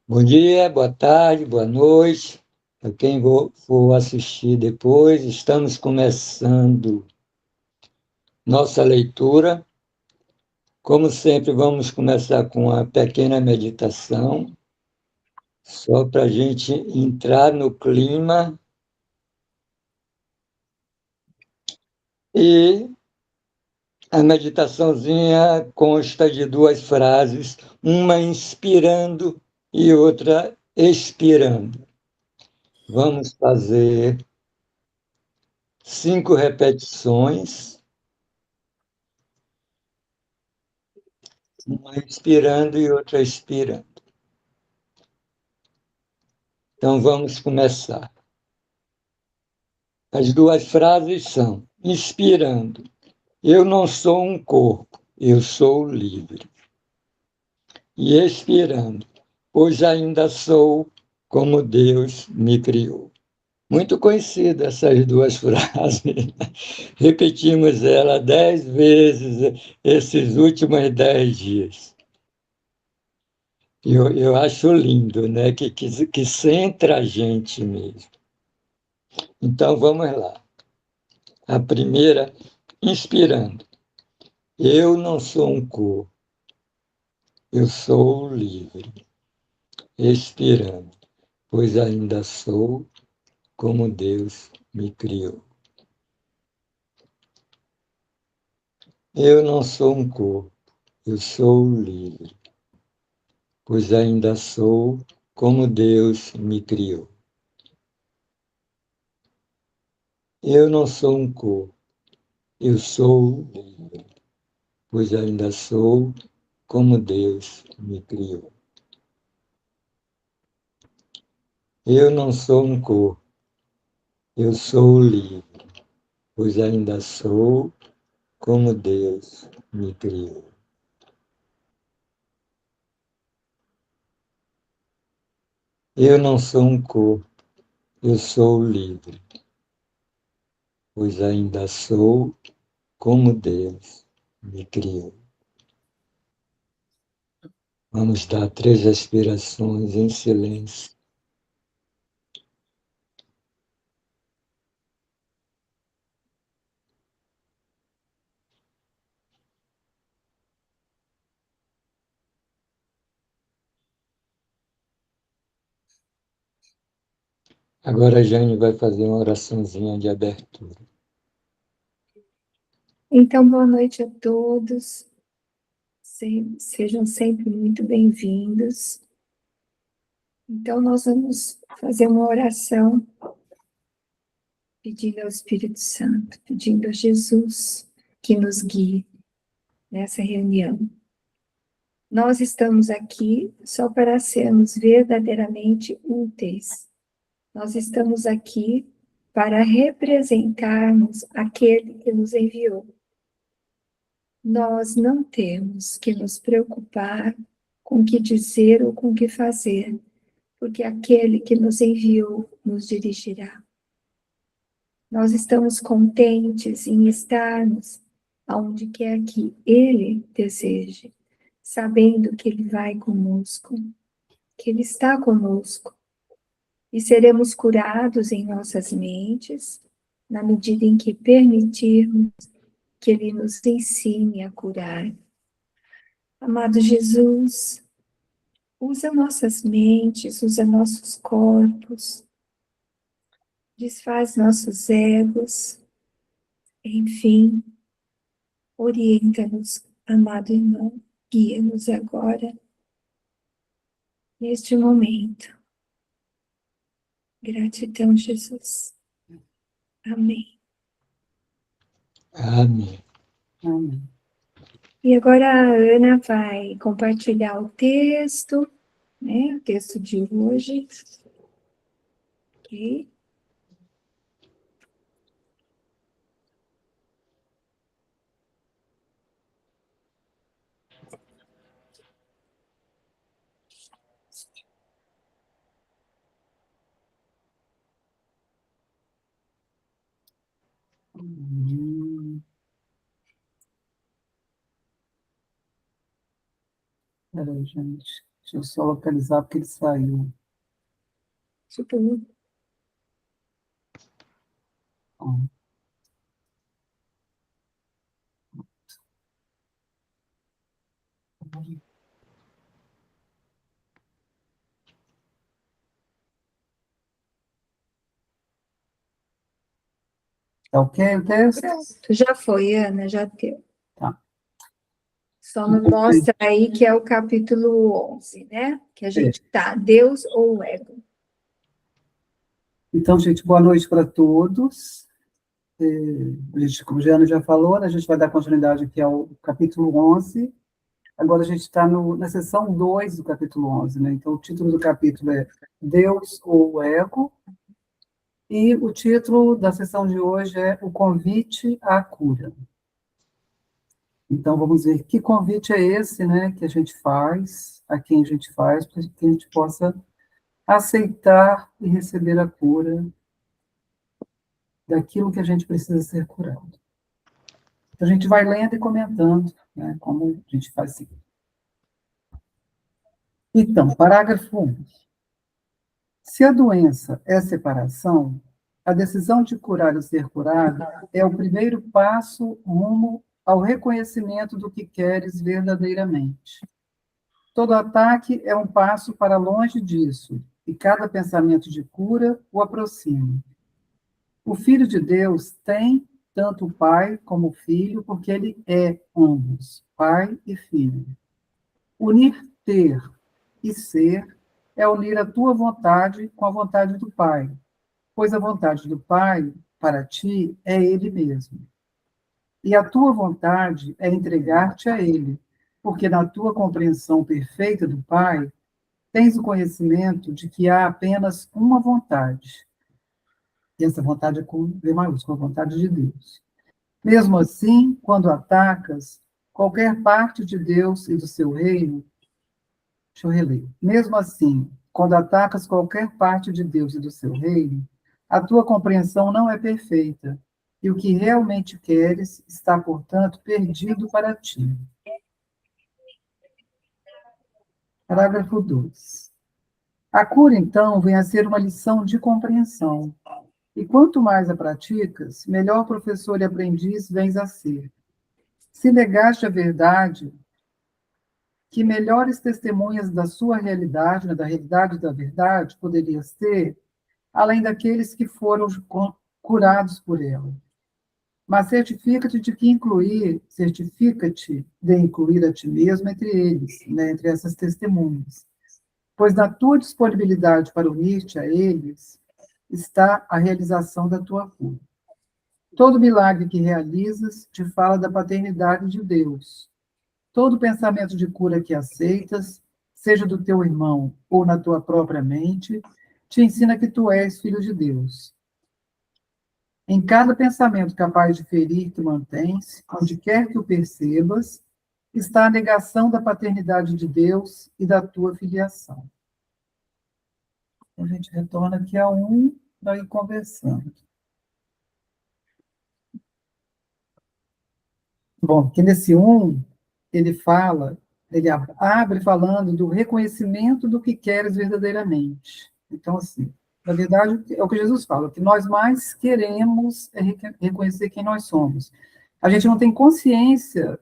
Bom dia, boa tarde, boa noite. Para quem for assistir depois, estamos começando nossa leitura. Como sempre, vamos começar com uma pequena meditação, só para a gente entrar no clima. E a meditaçãozinha consta de duas frases, uma inspirando e outra expirando. Vamos fazer 5 repetições, uma inspirando e outra expirando. Então vamos começar. As duas frases são: inspirando, eu não sou um corpo, eu sou livre. E expirando, pois ainda sou como Deus me criou. Muito conhecida essas duas frases. Repetimos ela 10 vezes esses últimos 10 dias. Eu acho lindo, né? Que centra a gente mesmo. Então vamos lá. A primeira, inspirando. Eu não sou um corpo, eu sou livre. Expirando, pois ainda sou como Deus me criou. Eu não sou um corpo, eu sou livre, pois ainda sou como Deus me criou. Eu não sou um corpo, eu sou livre, pois ainda sou como Deus me criou. Eu não sou um corpo, eu sou livre, pois ainda sou como Deus me criou. Eu não sou um corpo, eu sou livre, pois ainda sou como Deus me criou. Vamos dar 3 respirações em silêncio. Agora a Jane vai fazer uma oraçãozinha de abertura. Então, boa noite a todos. Sejam sempre muito bem-vindos. Então, nós vamos fazer uma oração pedindo ao Espírito Santo, pedindo a Jesus que nos guie nessa reunião. Nós estamos aqui só para sermos verdadeiramente úteis. Nós estamos aqui para representarmos aquele que nos enviou. Nós não temos que nos preocupar com o que dizer ou com o que fazer, porque aquele que nos enviou nos dirigirá. Nós estamos contentes em estarmos aonde quer que Ele deseje, sabendo que Ele vai conosco, que Ele está conosco, e seremos curados em nossas mentes, na medida em que permitirmos que Ele nos ensine a curar. Amado Jesus, usa nossas mentes, usa nossos corpos, desfaz nossos egos, enfim, orienta-nos, amado irmão, guia-nos agora, neste momento. Gratidão, Jesus. Amém. Amém. Amém. E agora a Ana vai compartilhar o texto, né? O texto de hoje. Ok? Peraí, gente. Deixa eu só localizar, porque ele saiu. Super. Ó. Tá ok o texto? Pronto, já foi, Ana, já deu. Tá. Só não mostra aí que é o capítulo 11, né? Que a gente tá, Deus ou o ego. Então, gente, boa noite para todos. Como a Jeana já falou, né, a gente vai dar continuidade aqui ao capítulo 11. Agora a gente está na seção 2 do capítulo 11, né? Então, o título do capítulo é Deus ou o ego, e o título da sessão de hoje é O Convite à Cura. Então, vamos ver que convite é esse, né, que a gente faz, a quem a gente faz, para que a gente possa aceitar e receber a cura daquilo que a gente precisa ser curado. Então, a gente vai lendo e comentando, né, como a gente faz assim. Então, parágrafo 1. Se a doença é separação, a decisão de curar ou ser curado é o primeiro passo rumo ao reconhecimento do que queres verdadeiramente. Todo ataque é um passo para longe disso, e cada pensamento de cura o aproxima. O Filho de Deus tem tanto o Pai como o Filho, porque ele é ambos, Pai e Filho. Unir ter e ser é unir a tua vontade com a vontade do Pai, pois a vontade do Pai, para ti, é Ele mesmo. E a tua vontade é entregar-te a Ele, porque na tua compreensão perfeita do Pai, tens o conhecimento de que há apenas uma vontade. E essa vontade é com V maiúsculo, a vontade de Deus. Mesmo assim, quando atacas qualquer parte de Deus e do seu reino, deixa eu reler. Mesmo assim, quando atacas qualquer parte de Deus e do seu reino, a tua compreensão não é perfeita, e o que realmente queres está, portanto, perdido para ti. Parágrafo 2. A cura, então, vem a ser uma lição de compreensão. E quanto mais a praticas, melhor professor e aprendiz vens a ser. Se negaste a verdade, que melhores testemunhas da sua realidade, né, da realidade da verdade, poderias ter, além daqueles que foram curados por ela. Mas certifica-te de incluir a ti mesmo entre eles, né, entre essas testemunhas. Pois na tua disponibilidade para unir-te a eles está a realização da tua cura. Todo milagre que realizas te fala da paternidade de Deus. Todo pensamento de cura que aceitas, seja do teu irmão ou na tua própria mente, te ensina que tu és filho de Deus. Em cada pensamento capaz de ferir que mantens, onde quer que o percebas, está a negação da paternidade de Deus e da tua filiação. A gente retorna aqui a 1, daí conversando. Bom, aqui nesse 1, ele abre falando do reconhecimento do que queres verdadeiramente. Então, assim, na verdade, é o que Jesus fala, o que nós mais queremos é reconhecer quem nós somos. A gente não tem consciência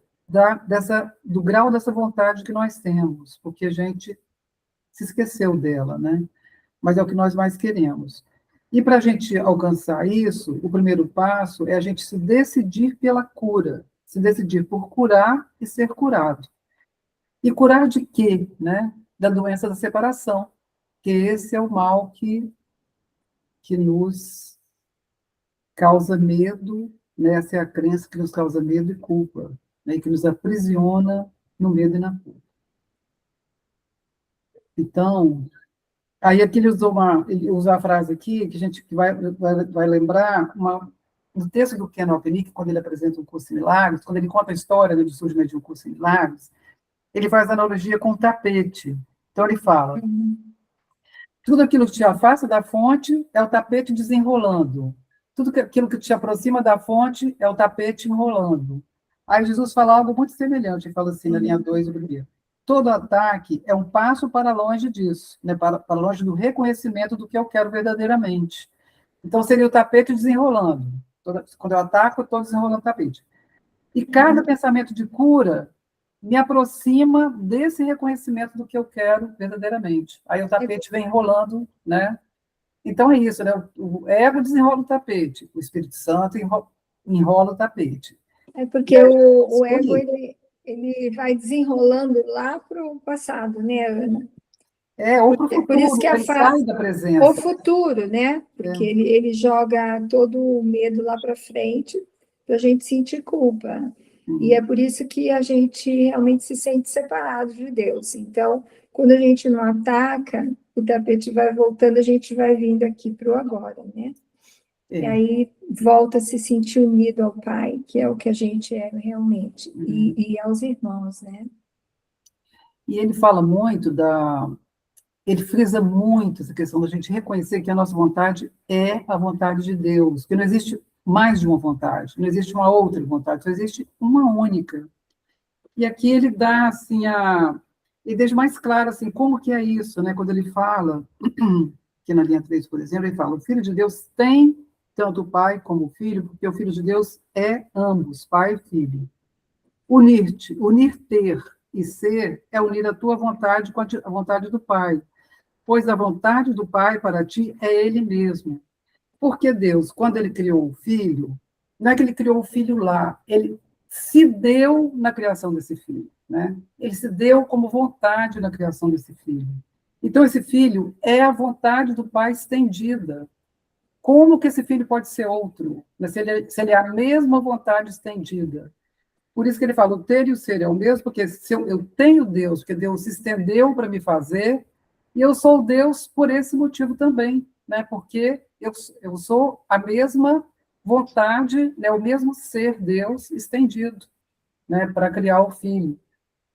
do grau dessa vontade que nós temos, porque a gente se esqueceu dela, né? Mas é o que nós mais queremos. E para a gente alcançar isso, o primeiro passo é a gente se decidir pela cura, se decidir por curar e ser curado. E curar de quê? Né? Da doença da separação, que esse é o mal que nos causa medo, né? Essa é a crença que nos causa medo e culpa, né? Que nos aprisiona no medo e na culpa. Então, aí aqui ele usou a frase aqui, que a gente vai lembrar, no texto do Ken Wapnick, quando ele apresenta um curso em milagres, quando ele conta a história do surgimento de um curso em milagres, ele faz analogia com o tapete. Então, ele fala, tudo aquilo que te afasta da fonte é o tapete desenrolando. Tudo aquilo que te aproxima da fonte é o tapete enrolando. Aí Jesus fala algo muito semelhante, ele fala assim, na linha 2 do primeiro. todo ataque é um passo para longe disso, né? Para longe do reconhecimento do que eu quero verdadeiramente. Então, seria o tapete desenrolando. Quando eu ataco, eu estou desenrolando o tapete. E cada pensamento de cura me aproxima desse reconhecimento do que eu quero verdadeiramente. Aí o tapete vem enrolando, né? Então é isso, né? O ego desenrola o tapete, o Espírito Santo enrola o tapete. É porque o ego, ele vai desenrolando lá para o passado, né, Ana? Ou para o Por isso futuro, que ele sai da o presença. futuro, né? Porque ele joga todo o medo lá para frente para a gente sentir culpa. E é por isso que a gente realmente se sente separado de Deus. Então, quando a gente não ataca, o tapete vai voltando, a gente vai vindo aqui para o agora, né? E aí volta a se sentir unido ao Pai, que é o que a gente é realmente, e aos irmãos, né? E ele fala muito ele frisa muito essa questão da gente reconhecer que a nossa vontade é a vontade de Deus, que não existe mais de uma vontade, não existe uma outra vontade, só existe uma única. E aqui ele dá, assim, ele deixa mais claro, assim, como que é isso, né? Quando ele fala, que na linha 3, por exemplo, ele fala, o Filho de Deus tem tanto o Pai como o Filho, porque o Filho de Deus é ambos, Pai e Filho. Unir ter e ser é unir a tua vontade com a vontade do Pai, pois a vontade do Pai para ti é Ele mesmo. Porque Deus, quando Ele criou o Filho, não é que Ele criou o Filho lá, Ele se deu na criação desse Filho, né? Ele se deu como vontade na criação desse Filho. Então, esse Filho é a vontade do Pai estendida. Como que esse Filho pode ser outro? Se ele é a mesma vontade estendida. Por isso que ele fala, o ter e o ser é o mesmo, porque se eu tenho Deus, porque Deus se estendeu para me fazer, e eu sou Deus por esse motivo também, né? Porque eu sou a mesma vontade, né? O mesmo ser Deus estendido, né? Para criar o Filho.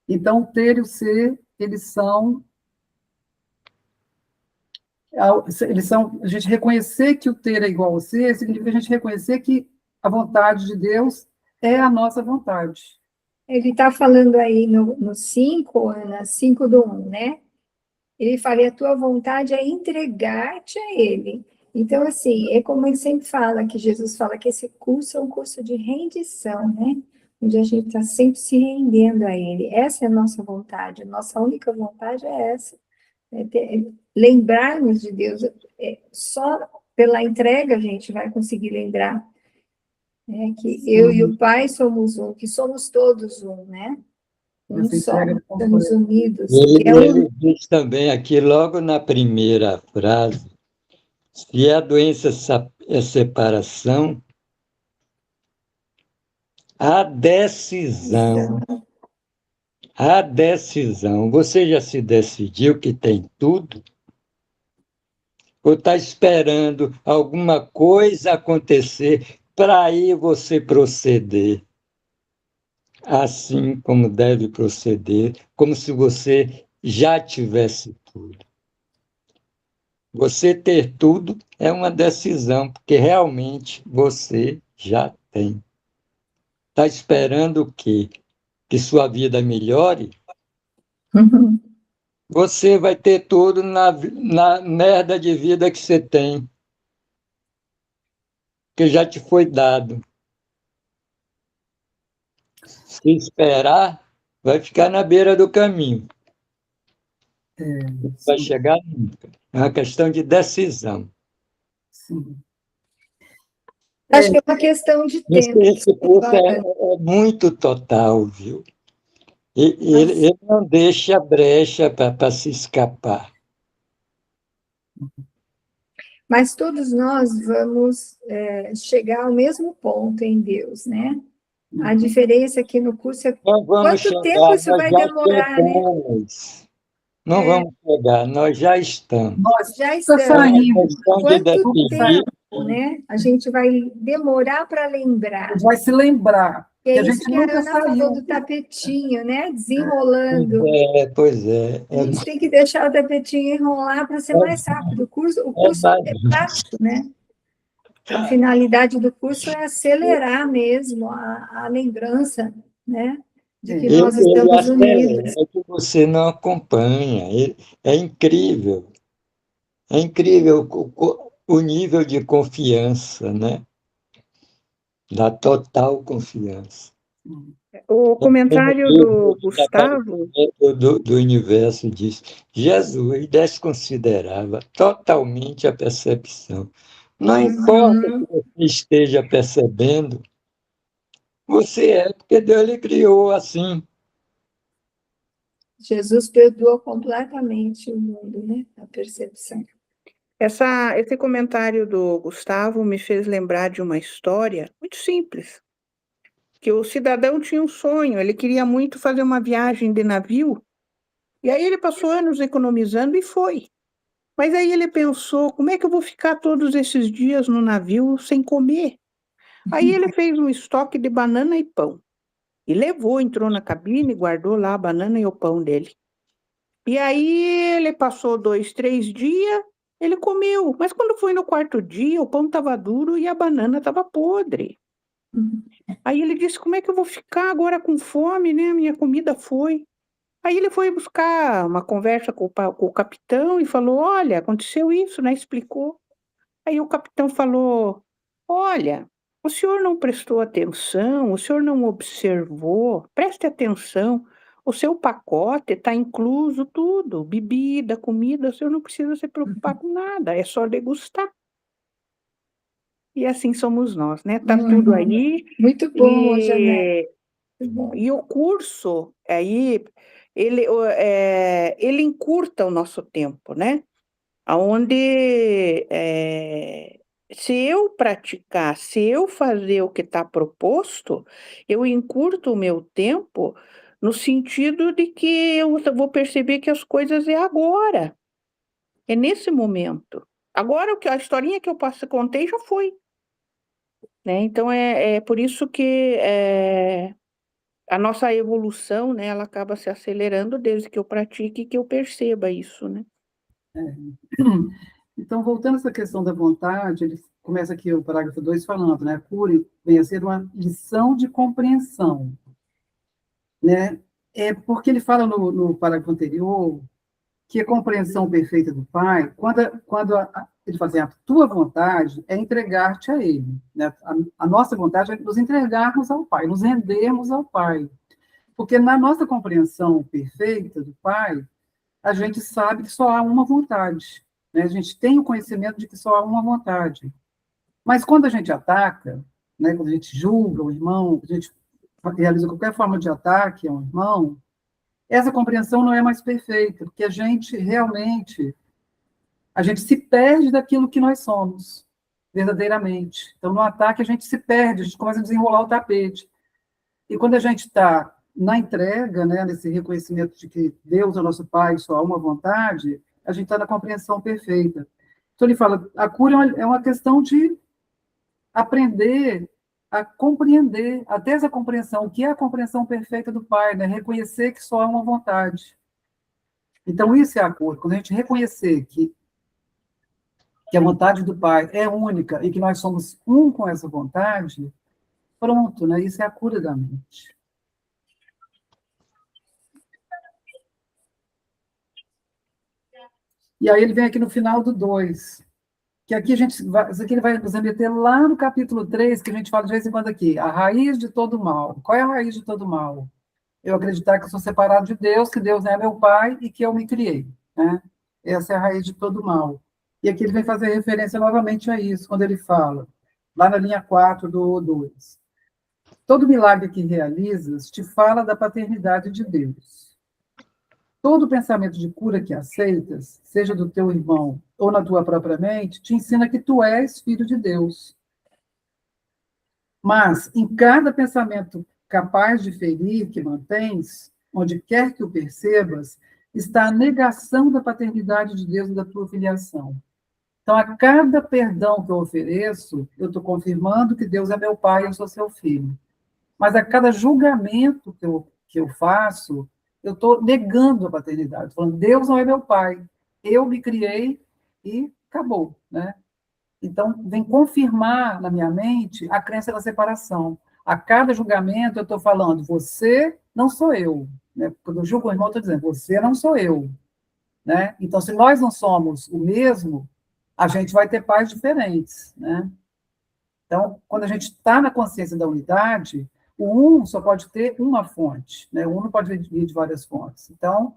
Então, o ter e o ser, eles são, a gente reconhecer que o ter é igual ao ser, significa a gente reconhecer que a vontade de Deus é a nossa vontade. Ele está falando aí no 5, Ana, 5 do 1, né? Ele fala, e a tua vontade é entregar-te a Ele. Então, assim, é como ele sempre fala, que Jesus fala que esse curso é um curso de rendição, né? Onde a gente está sempre se rendendo a Ele. Essa é a nossa vontade, a nossa única vontade é essa. Lembrar-nos de Deus, só pela entrega a gente vai conseguir lembrar, né? Que eu e o Pai somos um, que somos todos um, né? Um só, estamos unidos. Ele diz também aqui, logo na primeira frase, se a doença é separação, a decisão. A decisão. Você já se decidiu que tem tudo? Ou está esperando alguma coisa acontecer para aí você proceder assim como deve proceder, como se você já tivesse tudo? Você ter tudo é uma decisão, porque realmente você já tem. Está esperando o quê? Que sua vida melhore? Você vai ter tudo na merda de vida que você tem, que já te foi dado. Se esperar, vai ficar na beira do caminho. Não vai chegar nunca. É uma questão de decisão. Sim. Acho que é uma questão de tempo. Esse curso é muito total, viu? Ele não deixa brecha para se escapar. Mas todos nós vamos chegar ao mesmo ponto em Deus, né? A diferença aqui no curso é quanto tempo isso vai demorar, né? Não vamos chegar, nós já estamos. Nós já estamos. Quanto tempo, né? A gente vai demorar para lembrar. Vai se lembrar. E é isso que a Ana falou do tapetinho, né? Desenrolando. Pois é. A gente tem que deixar o tapetinho enrolar para ser mais rápido. O curso é prático, né? A finalidade do curso é acelerar mesmo a lembrança, né? de que Ele, nós estamos unidos. acelera que você não acompanha. É incrível. É incrível o nível de confiança, né? Da total confiança. O No comentário livro do Gustavo, do universo diz, Jesus desconsiderava totalmente a percepção. Não importa que você esteja percebendo, você é porque Deus lhe criou assim. Jesus perdoou completamente o mundo, né? A percepção. esse comentário do Gustavo me fez lembrar de uma história muito simples, que o cidadão tinha um sonho, ele queria muito fazer uma viagem de navio, e aí ele passou anos economizando e foi. Mas aí ele pensou, como é que eu vou ficar todos esses dias no navio sem comer? Aí ele fez um estoque de banana e pão. E levou, entrou na cabine, guardou lá a banana e o pão dele. E aí ele passou 2, 3 dias, ele comeu. Mas quando foi no quarto dia, o pão estava duro e a banana estava podre. Aí ele disse, como é que eu vou ficar agora com fome, né? Minha comida foi. Aí ele foi buscar uma conversa com o capitão e falou, olha, aconteceu isso, né? Explicou. Aí o capitão falou, olha, o senhor não prestou atenção, o senhor não observou, preste atenção, o seu pacote está incluso tudo, bebida, comida, o senhor não precisa se preocupar com nada, é só degustar. E assim somos nós, né? Tá tudo aí. Muito bom, Janete. E o curso, aí, ele encurta o nosso tempo, né? Onde, se eu praticar, se eu fazer o que está proposto, eu encurto o meu tempo no sentido de que eu vou perceber que as coisas é agora, é nesse momento. Agora, a historinha que eu contei já foi, né? Então, é por isso que a nossa evolução, né, ela acaba se acelerando desde que eu pratique e que eu perceba isso, né? Então, voltando a essa questão da vontade, ele começa aqui o parágrafo 2 falando, né? A cura vem a ser uma lição de compreensão, né? É porque ele fala no parágrafo anterior que a compreensão perfeita do Pai, quando ele fala assim, a tua vontade é entregar-te a Ele, né? A nossa vontade é nos entregarmos ao Pai, nos rendermos ao Pai. Porque na nossa compreensão perfeita do Pai, a gente sabe que só há uma vontade, né? A gente tem o conhecimento de que só há uma vontade. Mas quando a gente ataca, né, quando a gente julga o irmão, a gente realiza qualquer forma de ataque a um irmão, essa compreensão não é mais perfeita, porque a gente realmente, a gente se perde daquilo que nós somos, verdadeiramente. Então, no ataque, a gente se perde, a gente começa a desenrolar o tapete. E quando a gente está na entrega, né, nesse reconhecimento de que Deus é nosso Pai, só há uma vontade, a gente está na compreensão perfeita. Então, ele fala, a cura é uma questão de aprender a compreender, até essa compreensão, o que é a compreensão perfeita do Pai, né? Reconhecer que só há uma vontade. Então, isso é a cura. Quando a gente reconhecer que a vontade do Pai é única e que nós somos um com essa vontade, pronto, né? Isso é a cura da mente. E aí ele vem aqui no final do 2, que aqui isso aqui ele vai nos remeter lá no capítulo 3, que a gente fala de vez em quando aqui, a raiz de todo mal. Qual é a raiz de todo mal? Eu acreditar que eu sou separado de Deus, que Deus é meu Pai e que eu me criei, né? Essa é a raiz de todo mal. E aqui ele vem fazer referência novamente a isso, quando ele fala, lá na linha 4 do 2. Todo milagre que realizas te fala da paternidade de Deus. Todo pensamento de cura que aceitas, seja do teu irmão ou na tua própria mente, te ensina que tu és filho de Deus. Mas, em cada pensamento capaz de ferir que mantens, onde quer que o percebas, está a negação da paternidade de Deus e da tua filiação. Então, a cada perdão que eu ofereço, eu estou confirmando que Deus é meu pai e eu sou seu filho. Mas a cada julgamento que eu faço, eu estou negando a paternidade. Estou falando, Deus não é meu pai. Eu me criei e acabou, né? Então, vem confirmar na minha mente a crença da separação. a cada julgamento eu estou falando, você não sou eu. Né? Quando eu julgo o irmão, eu estou dizendo, você não sou eu. Né? Então, se nós não somos o mesmo, a gente vai ter pais diferentes. Né? Então, quando a gente está na consciência da unidade, o um só pode ter uma fonte, né? O um não pode vir de várias fontes. Então,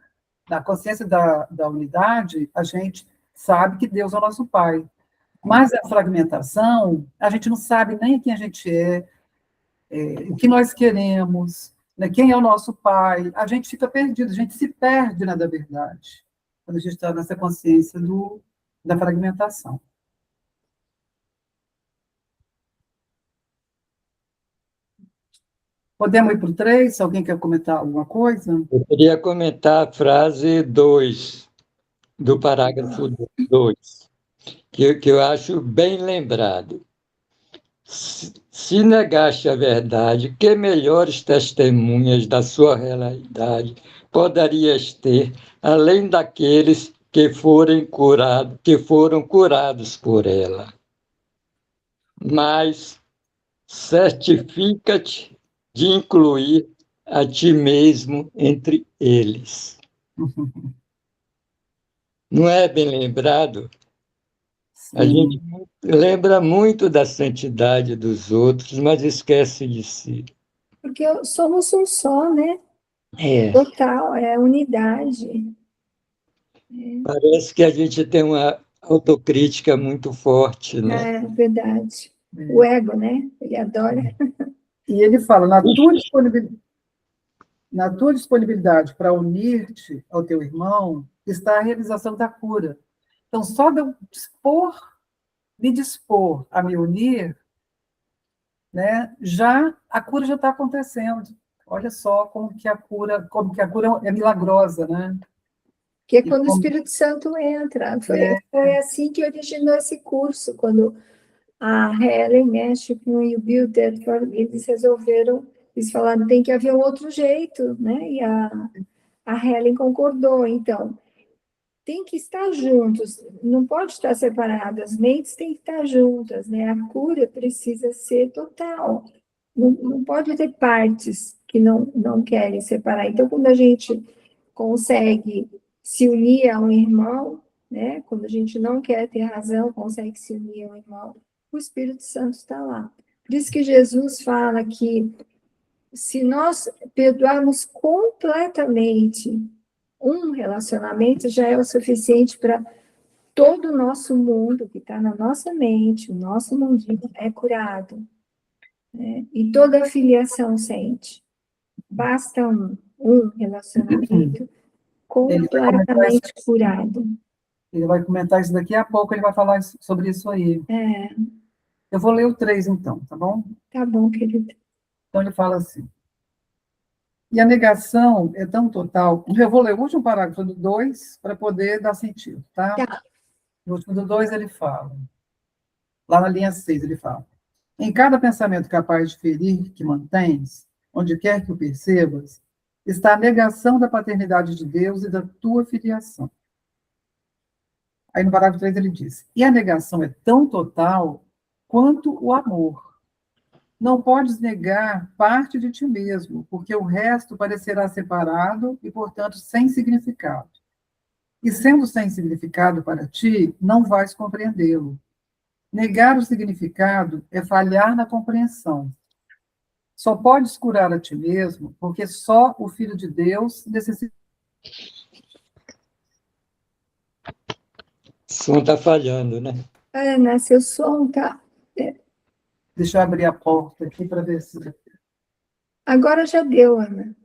na consciência da unidade, a gente sabe que Deus é o nosso Pai. Mas a fragmentação, a gente não sabe nem quem a gente o que nós queremos, né? Quem é o nosso Pai. A gente fica perdido, a gente se perde na verdade, quando a gente está nessa consciência da fragmentação. Podemos ir para o 3? Se alguém quer comentar alguma coisa? Eu queria comentar a frase 2 do parágrafo 2, que eu acho bem lembrado. Se negaste a verdade, que melhores testemunhas da sua realidade poderias ter, além daqueles que foram curados por ela? Mas certifica-te de incluir a ti mesmo entre eles. Não é bem lembrado? A gente lembra muito da santidade dos outros, mas esquece de si. Porque somos um só, né? É, Total, é unidade. parece que a gente tem uma autocrítica muito forte, né? É verdade. O ego, né? Ele adora. E ele fala, na tua disponibilidade para unir-te ao teu irmão está a realização da cura. Então, só de eu me dispor a me unir, né, a cura já está acontecendo. Olha só como que a cura é milagrosa, né? Que é quando o Espírito Santo entra. Foi assim que originou esse curso, quando a Helen, né, e o Bill Tedford, eles falaram, tem que haver um outro jeito, né? E a Helen concordou. Então, tem que estar juntos, não pode estar separado, as mentes têm que estar juntas, né? A cura precisa ser total, não pode ter partes que não querem separar. Então, quando a gente consegue se unir a um irmão, né? Quando a gente não quer ter razão, consegue se unir a um irmão, o Espírito Santo está lá. Por isso que Jesus fala que se nós perdoarmos completamente um relacionamento, já é o suficiente para todo o nosso mundo que está na nossa mente, o nosso mundinho é curado. Né? E toda a filiação sente. Basta um relacionamento completamente curado. Ele vai comentar isso daqui a pouco, ele vai falar sobre isso aí. Eu vou ler o 3, então, tá bom? Tá bom, querido. Então, ele fala assim. E a negação é tão total. Eu vou ler o último parágrafo do 2 para poder dar sentido, tá? No último do 2, ele fala. Lá na linha 6, ele fala. Em cada pensamento capaz de ferir que mantens, onde quer que o percebas, está a negação da paternidade de Deus e da tua filiação. Aí no parágrafo 3 ele diz, e a negação é tão total quanto o amor. Não podes negar parte de ti mesmo, porque o resto parecerá separado e, portanto, sem significado. E sendo sem significado para ti, não vais compreendê-lo. Negar o significado é falhar na compreensão. Só podes curar a ti mesmo, porque só o Filho de Deus necessita. O som está falhando, né? Ana, seu som tá... Deixa eu abrir a porta aqui para ver se... Agora já deu, Ana.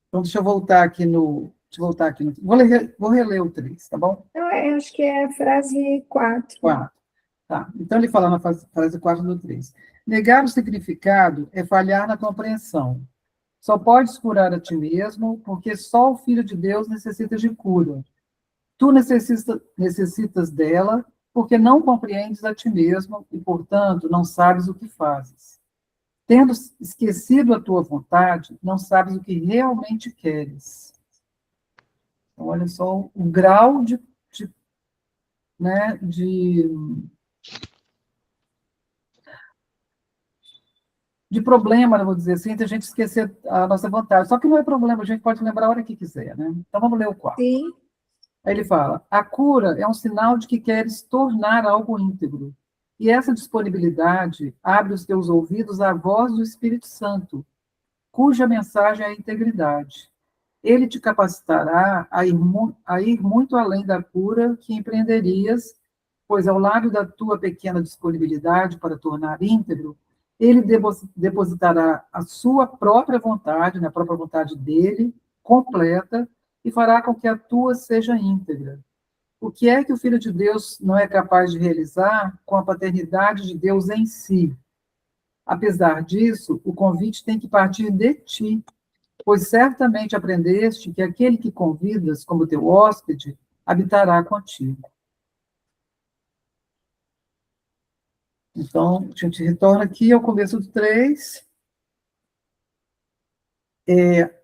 Então, deixa eu voltar aqui no... Vou reler o 3, tá bom? Eu acho que é a frase 4. 4. Tá. Então, ele fala na frase 4 do 3. Negar o significado é falhar na compreensão. Só podes curar a ti mesmo, porque só o Filho de Deus necessita de cura. Tu necessitas dela, porque não compreendes a ti mesmo e, portanto, não sabes o que fazes. Tendo esquecido a tua vontade, não sabes o que realmente queres. Então, olha só o grau de né, de problema, eu vou dizer assim, de a gente esquecer a nossa vontade. Só que não é problema, a gente pode lembrar a hora que quiser, né? Então vamos ler o 4. Sim. Aí ele fala: a cura é um sinal de que queres tornar algo íntegro. E essa disponibilidade abre os teus ouvidos à voz do Espírito Santo, cuja mensagem é a integridade. Ele te capacitará a ir muito além da cura que empreenderias, pois ao lado da tua pequena disponibilidade para tornar íntegro, ele depositará a sua própria vontade, na própria vontade dele, completa, e fará com que a tua seja íntegra. O que é que o Filho de Deus não é capaz de realizar com a paternidade de Deus em si? Apesar disso, o convite tem que partir de ti, pois certamente aprendeste que aquele que convidas como teu hóspede habitará contigo. Então, a gente retorna aqui ao começo do 3.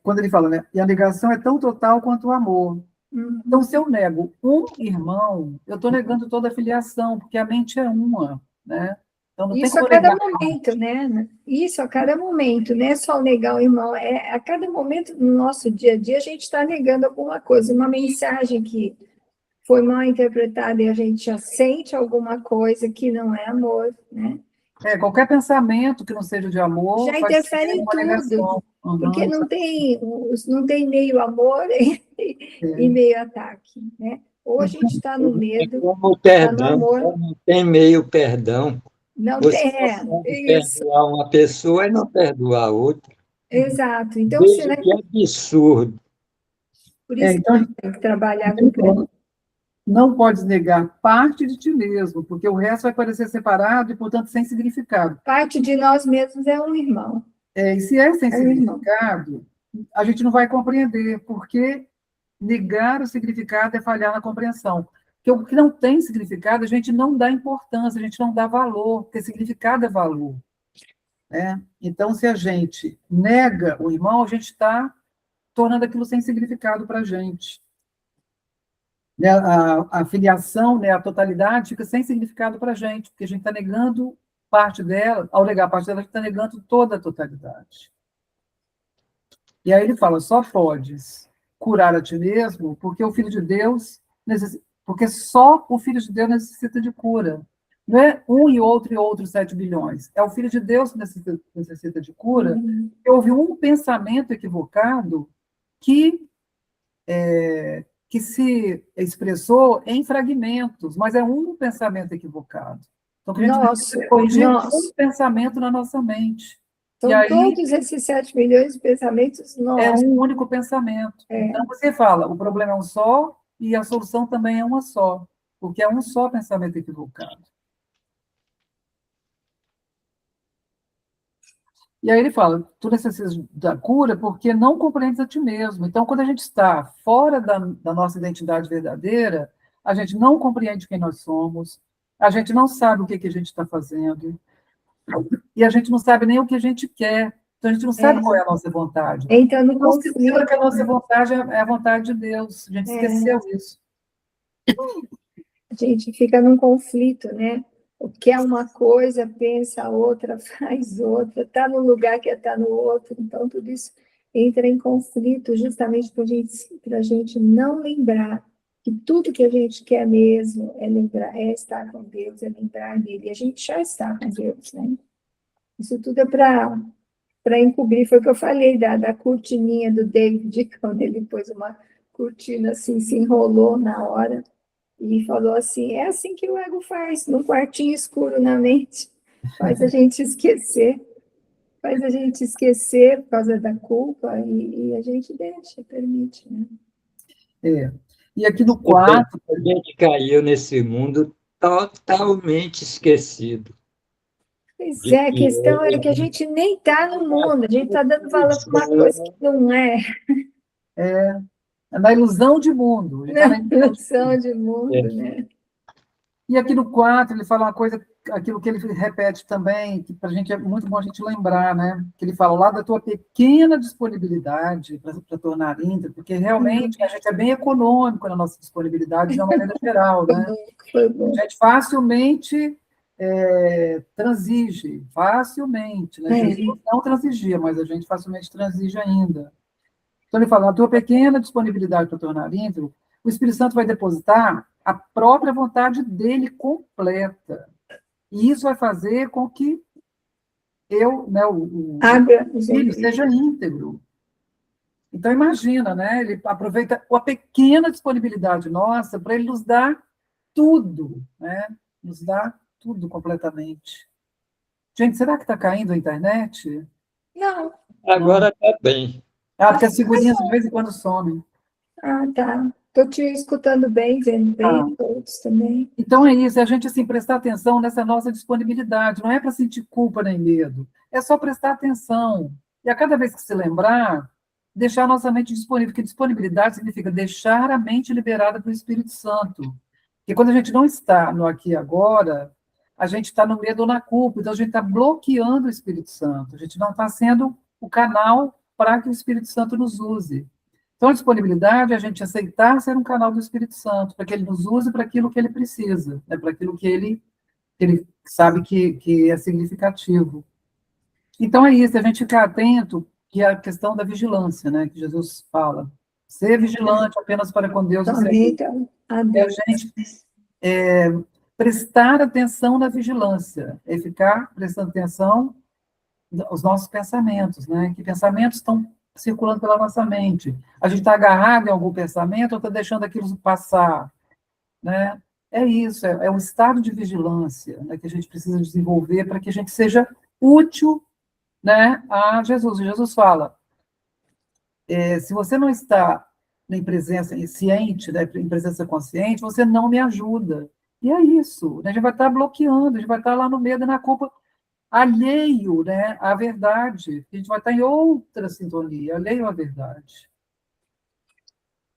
Quando ele fala, né? E a negação é tão total quanto o amor. Então, se eu nego um irmão, eu estou negando toda a filiação, porque a mente é uma, né? Então, não Isso tem a como cada negar. momento, né? Isso a cada momento, não é só negar o irmão, é a cada momento no nosso dia a dia a gente está negando alguma coisa, uma mensagem que foi mal interpretada e a gente já sente alguma coisa que não é amor, né? Qualquer pensamento que não seja de amor Já vai ser interfere em uma tudo, negação. porque não tem meio amor e meio ataque, né? Ou a gente está no medo, Como o está no perdão, amor, não tem meio perdão. não Você tem, consegue isso, perdoar uma pessoa e não perdoar a outra. exato. Então, Veja será que absurdo. por isso que Então, a gente tem que trabalhar com ele falou, não podes negar parte de ti mesmo, porque o resto vai parecer separado e, portanto, sem significado. parte de nós mesmos é um irmão. E se é sem É um irmão. significado, a gente não vai compreender, porque negar o significado é falhar na compreensão. Porque o que não tem significado, a gente não dá importância, a gente não dá valor, porque significado é valor. Né? Então, se a gente nega o irmão, a gente está tornando aquilo sem significado para a gente. Né? A filiação, né, a totalidade, fica sem significado para a gente, porque a gente está negando parte dela, ao negar parte dela, a gente está negando toda a totalidade. E aí ele fala, só podes curar a ti mesmo, porque o Filho de Deus, porque só o Filho de Deus necessita de cura. Não é um e outro 7 bilhões. É o Filho de Deus que necessita de cura. Houve um pensamento equivocado que se expressou em fragmentos, mas é um pensamento equivocado. Então, a gente precisa corrigir um pensamento na nossa mente. Então, todos esses 7 milhões de pensamentos, é um único pensamento. Então, você fala, o problema é um só e a solução também é uma só, porque é um só pensamento equivocado. E aí ele fala, tu necessitas da cura porque não compreendes a ti mesmo. Então, quando a gente está fora da nossa identidade verdadeira, a gente não compreende quem nós somos, a gente não sabe o que a gente está fazendo, e a gente não sabe nem o que a gente quer. Então, a gente não sabe qual é a nossa vontade. Então, não se lembra que a nossa vontade é a vontade de Deus. A gente esqueceu isso. A gente fica num conflito, né? O que é uma coisa, pensa a outra, faz outra, está no lugar que está no outro. Então, tudo isso entra em conflito justamente para a gente não lembrar que tudo que a gente quer mesmo é estar com Deus, é lembrar dele. E a gente já está com Deus, né? Isso tudo é para encobrir. Foi o que eu falei da cortininha do David, quando ele pôs uma cortina assim, se enrolou na hora. E falou assim, é assim que o ego faz, num quartinho escuro na mente, faz a gente esquecer por causa da culpa, e a gente deixa, permite, né? E aqui no 4... A gente caiu nesse mundo totalmente esquecido. Pois é, a questão é que a gente nem está no mundo, a gente está dando valor para uma coisa que não é. É na ilusão de mundo. Na ilusão de mundo, né? E aqui no 4, ele fala uma coisa aquilo que ele repete também, que para a gente é muito bom a gente lembrar, né? Que ele fala lá da tua pequena disponibilidade para tornar íntegro, porque realmente a gente é bem econômico na nossa disponibilidade de uma maneira geral, né? Foi bom. A gente facilmente transige, facilmente, né? Jesus não transigia, mas a gente facilmente transige ainda. Então ele fala, a tua pequena disponibilidade para tornar íntegro, o Espírito Santo vai depositar a própria vontade dele completa. E isso vai fazer com que né, o filho seja íntegro. Então, imagina, né? Ele aproveita a pequena disponibilidade nossa para ele nos dar tudo, né? Nos dar tudo completamente. Gente, será que está caindo a internet? Não. Agora está bem. Porque as figurinhas de vez em quando somem. Tá. Estou te escutando bem, vendo bem, todos também. Então é isso, é a gente assim, prestar atenção nessa nossa disponibilidade, não é para sentir culpa nem medo, é só prestar atenção. E a cada vez que se lembrar, deixar a nossa mente disponível, porque disponibilidade significa deixar a mente liberada para o Espírito Santo. Porque quando a gente não está no aqui e agora, a gente está no medo ou na culpa, então a gente está bloqueando o Espírito Santo, a gente não está sendo o canal para que o Espírito Santo nos use. Então, a disponibilidade é a gente aceitar ser um canal do Espírito Santo, para que ele nos use para aquilo que ele precisa, né? Para aquilo que ele sabe que é significativo. Então, é isso, a gente ficar atento, que é a questão da vigilância, né? Que Jesus fala. Ser vigilante apenas para com Deus. A gente prestar atenção na vigilância, é ficar prestando atenção aos nossos pensamentos, né? Que pensamentos estão circulando pela nossa mente. A gente está agarrado em algum pensamento ou está deixando aquilo passar, né? É isso, é um estado de vigilância, né, que a gente precisa desenvolver para que a gente seja útil, né, a Jesus. E Jesus fala, se você não está em presença ciente, né, em presença consciente, você não me ajuda. E é isso, né? A gente vai estar bloqueando, a gente vai estar lá no medo e na culpa, alheio, né, à verdade. A gente vai estar em outra sintonia, alheio à verdade.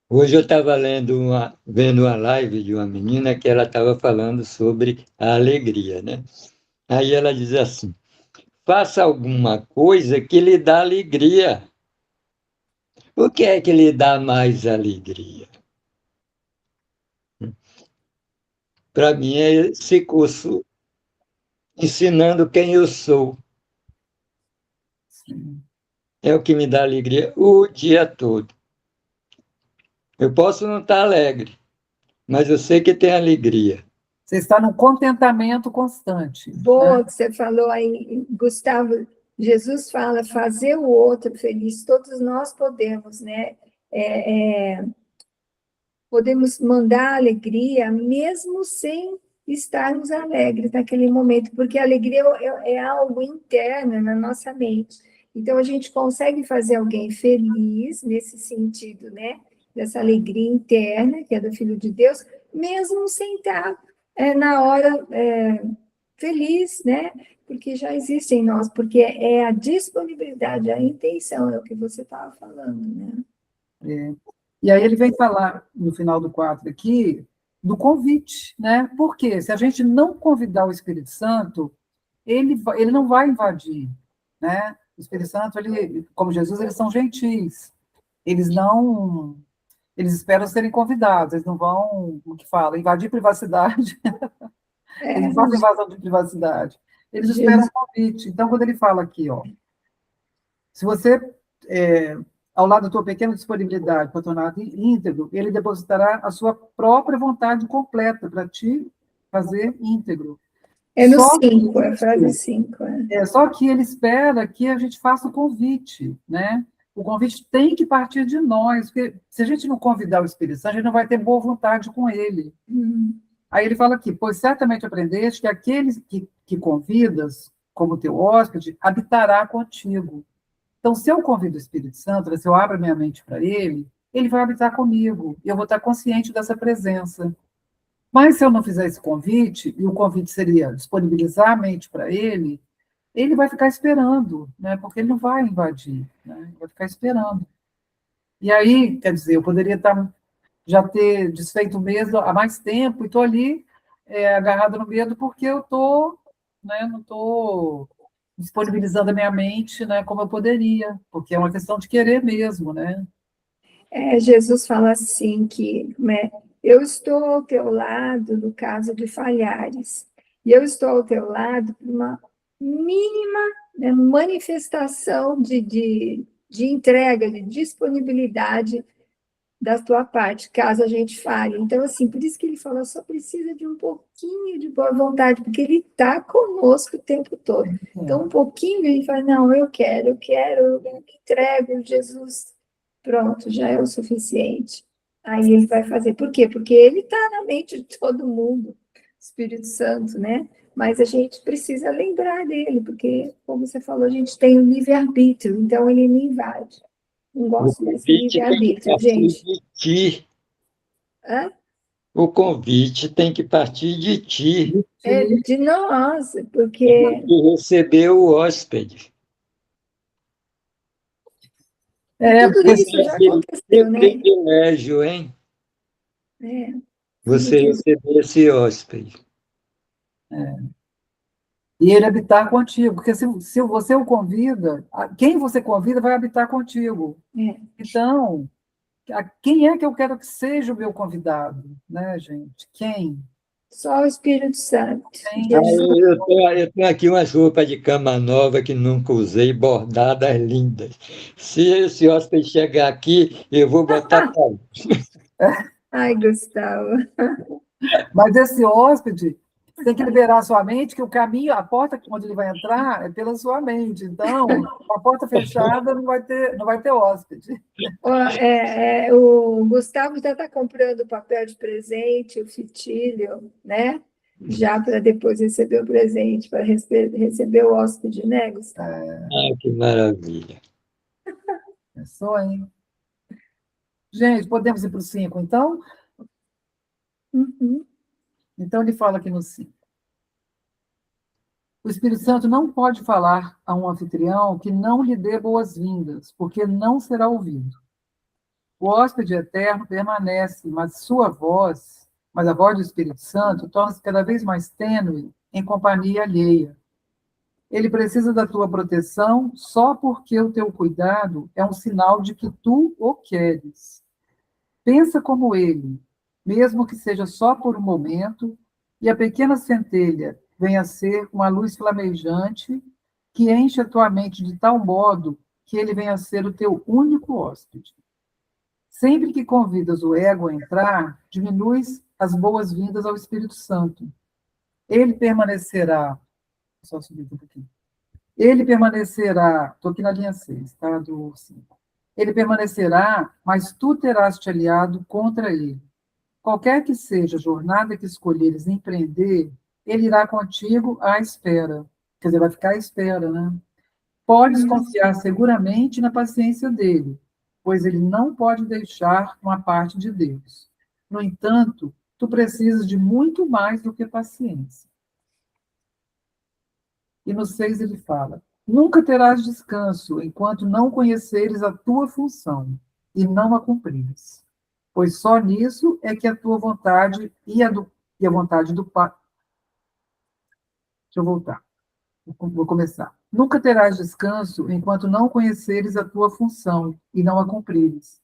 Hoje eu estava vendo uma live de uma menina que ela estava falando sobre a alegria, né? Aí ela diz assim, faça alguma coisa que lhe dá alegria. O que é que lhe dá mais alegria? Para mim é esse curso ensinando quem eu sou. Sim. É o que me dá alegria o dia todo. Eu posso não estar alegre, mas eu sei que tem alegria. Você está num contentamento constante. Boa, né? que você falou aí, Gustavo. Jesus fala, fazer o outro feliz, todos nós podemos, né? Podemos mandar alegria, mesmo sem estarmos alegres naquele momento, porque a alegria é algo interno na nossa mente. Então, a gente consegue fazer alguém feliz, nesse sentido, né? Dessa alegria interna, que é do Filho de Deus, mesmo sem estar na hora feliz, né? Porque já existe em nós, porque é a disponibilidade, a intenção, é o que você estava falando, né? E aí ele vem falar, no final do quadro aqui, do convite, né? Porque se a gente não convidar o Espírito Santo, ele não vai invadir, né? O Espírito Santo, como Jesus, eles são gentis. Eles esperam serem convidados, eles não vão, o que fala, invadir privacidade. Eles não fazem invasão de privacidade. Eles esperam o convite. Então, quando ele fala aqui, ó, se você, ao lado da tua pequena disponibilidade para tornar íntegro, ele depositará a sua própria vontade completa para te fazer íntegro. É no 5, é a frase 5. Só que ele espera que a gente faça o convite, né? O convite tem que partir de nós, porque se a gente não convidar o Espírito Santo, a gente não vai ter boa vontade com ele. Aí ele fala aqui, pois certamente aprendeste que aqueles que convidas, como teu hóspede, habitará contigo. Então, se eu convido o Espírito Santo, se eu abro a minha mente para ele vai habitar comigo, e eu vou estar consciente dessa presença. Mas se eu não fizer esse convite, e o convite seria disponibilizar a mente para ele vai ficar esperando, né? Porque ele não vai invadir, né? Ele vai ficar esperando. E aí, quer dizer, eu poderia já ter desfeito o mês há mais tempo, e estou ali agarrada no medo porque eu tô, né, não estou disponibilizando a minha mente, né, como eu poderia, porque é uma questão de querer mesmo, né? Jesus fala assim que, né, eu estou ao teu lado no caso de falhares, e eu estou ao teu lado por uma mínima, né, manifestação de entrega, de disponibilidade da tua parte, caso a gente falhe. Então, assim, por isso que ele fala, só precisa de um pouquinho de boa vontade, porque ele está conosco o tempo todo. Então, um pouquinho, ele fala, não, eu me entrego, Jesus, pronto, já é o suficiente. Aí ele vai fazer. Por quê? Porque ele está na mente de todo mundo, Espírito Santo, né? Mas a gente precisa lembrar dele, porque, como você falou, a gente tem o livre-arbítrio, então ele me invade. Não O gosto desse convite tem que livre-arbítrio, partir gente. de ti. Hã? O convite tem que partir de ti, É de nós, porque de receber o hóspede. tudo Porque isso já Que aconteceu, né? privilégio, hein? É, tudo Você que receber esse hóspede. e ele habitar contigo, porque se você o convida, quem você convida vai habitar contigo. é, Então, quem é que eu quero que seja o meu convidado, né, gente? Quem? só o Espírito Santo. Quem? Jesus. Aí eu tenho aqui umas roupas de cama nova que nunca usei, bordadas lindas. Se esse hóspede chegar aqui, eu vou botar para Ai, Gustavo. Mas esse hóspede tem que liberar a sua mente, que o caminho, a porta onde ele vai entrar é pela sua mente. Então, a porta fechada não vai ter hóspede. Ó, o Gustavo já está comprando o papel de presente, o fitilho, né? Já para depois receber o presente, para receber o hóspede, né, Gustavo? Ah, que maravilha. Pensou, hein? Gente, podemos ir para o 5, então? Uhum. Então, ele fala aqui no 5. O Espírito Santo não pode falar a um anfitrião que não lhe dê boas-vindas, porque não será ouvido. O hóspede eterno permanece, mas a voz do Espírito Santo torna-se cada vez mais tênue em companhia alheia. Ele precisa da tua proteção só porque o teu cuidado é um sinal de que tu o queres. Pensa como ele, mesmo que seja só por um momento, e a pequena centelha venha a ser uma luz flamejante que enche a tua mente de tal modo que ele venha a ser o teu único hóspede. Sempre que convidas o ego a entrar, diminuis as boas-vindas ao Espírito Santo. Ele permanecerá. Só subir um pouquinho. Ele permanecerá. Estou aqui na linha 6, tá? Do 5. Ele permanecerá, mas tu terás te aliado contra ele. Qualquer que seja a jornada que escolheres empreender, ele irá contigo à espera. Quer dizer, vai ficar à espera, né? Podes confiar seguramente na paciência dele, pois ele não pode deixar uma parte de Deus. No entanto, tu precisas de muito mais do que paciência. E no 6 ele fala: nunca terás descanso enquanto não conheceres a tua função e não a cumprires, pois só nisso é que a tua vontade e a vontade do Pai. Deixa eu voltar. Vou começar. Nunca terás descanso enquanto não conheceres a tua função e não a cumprires,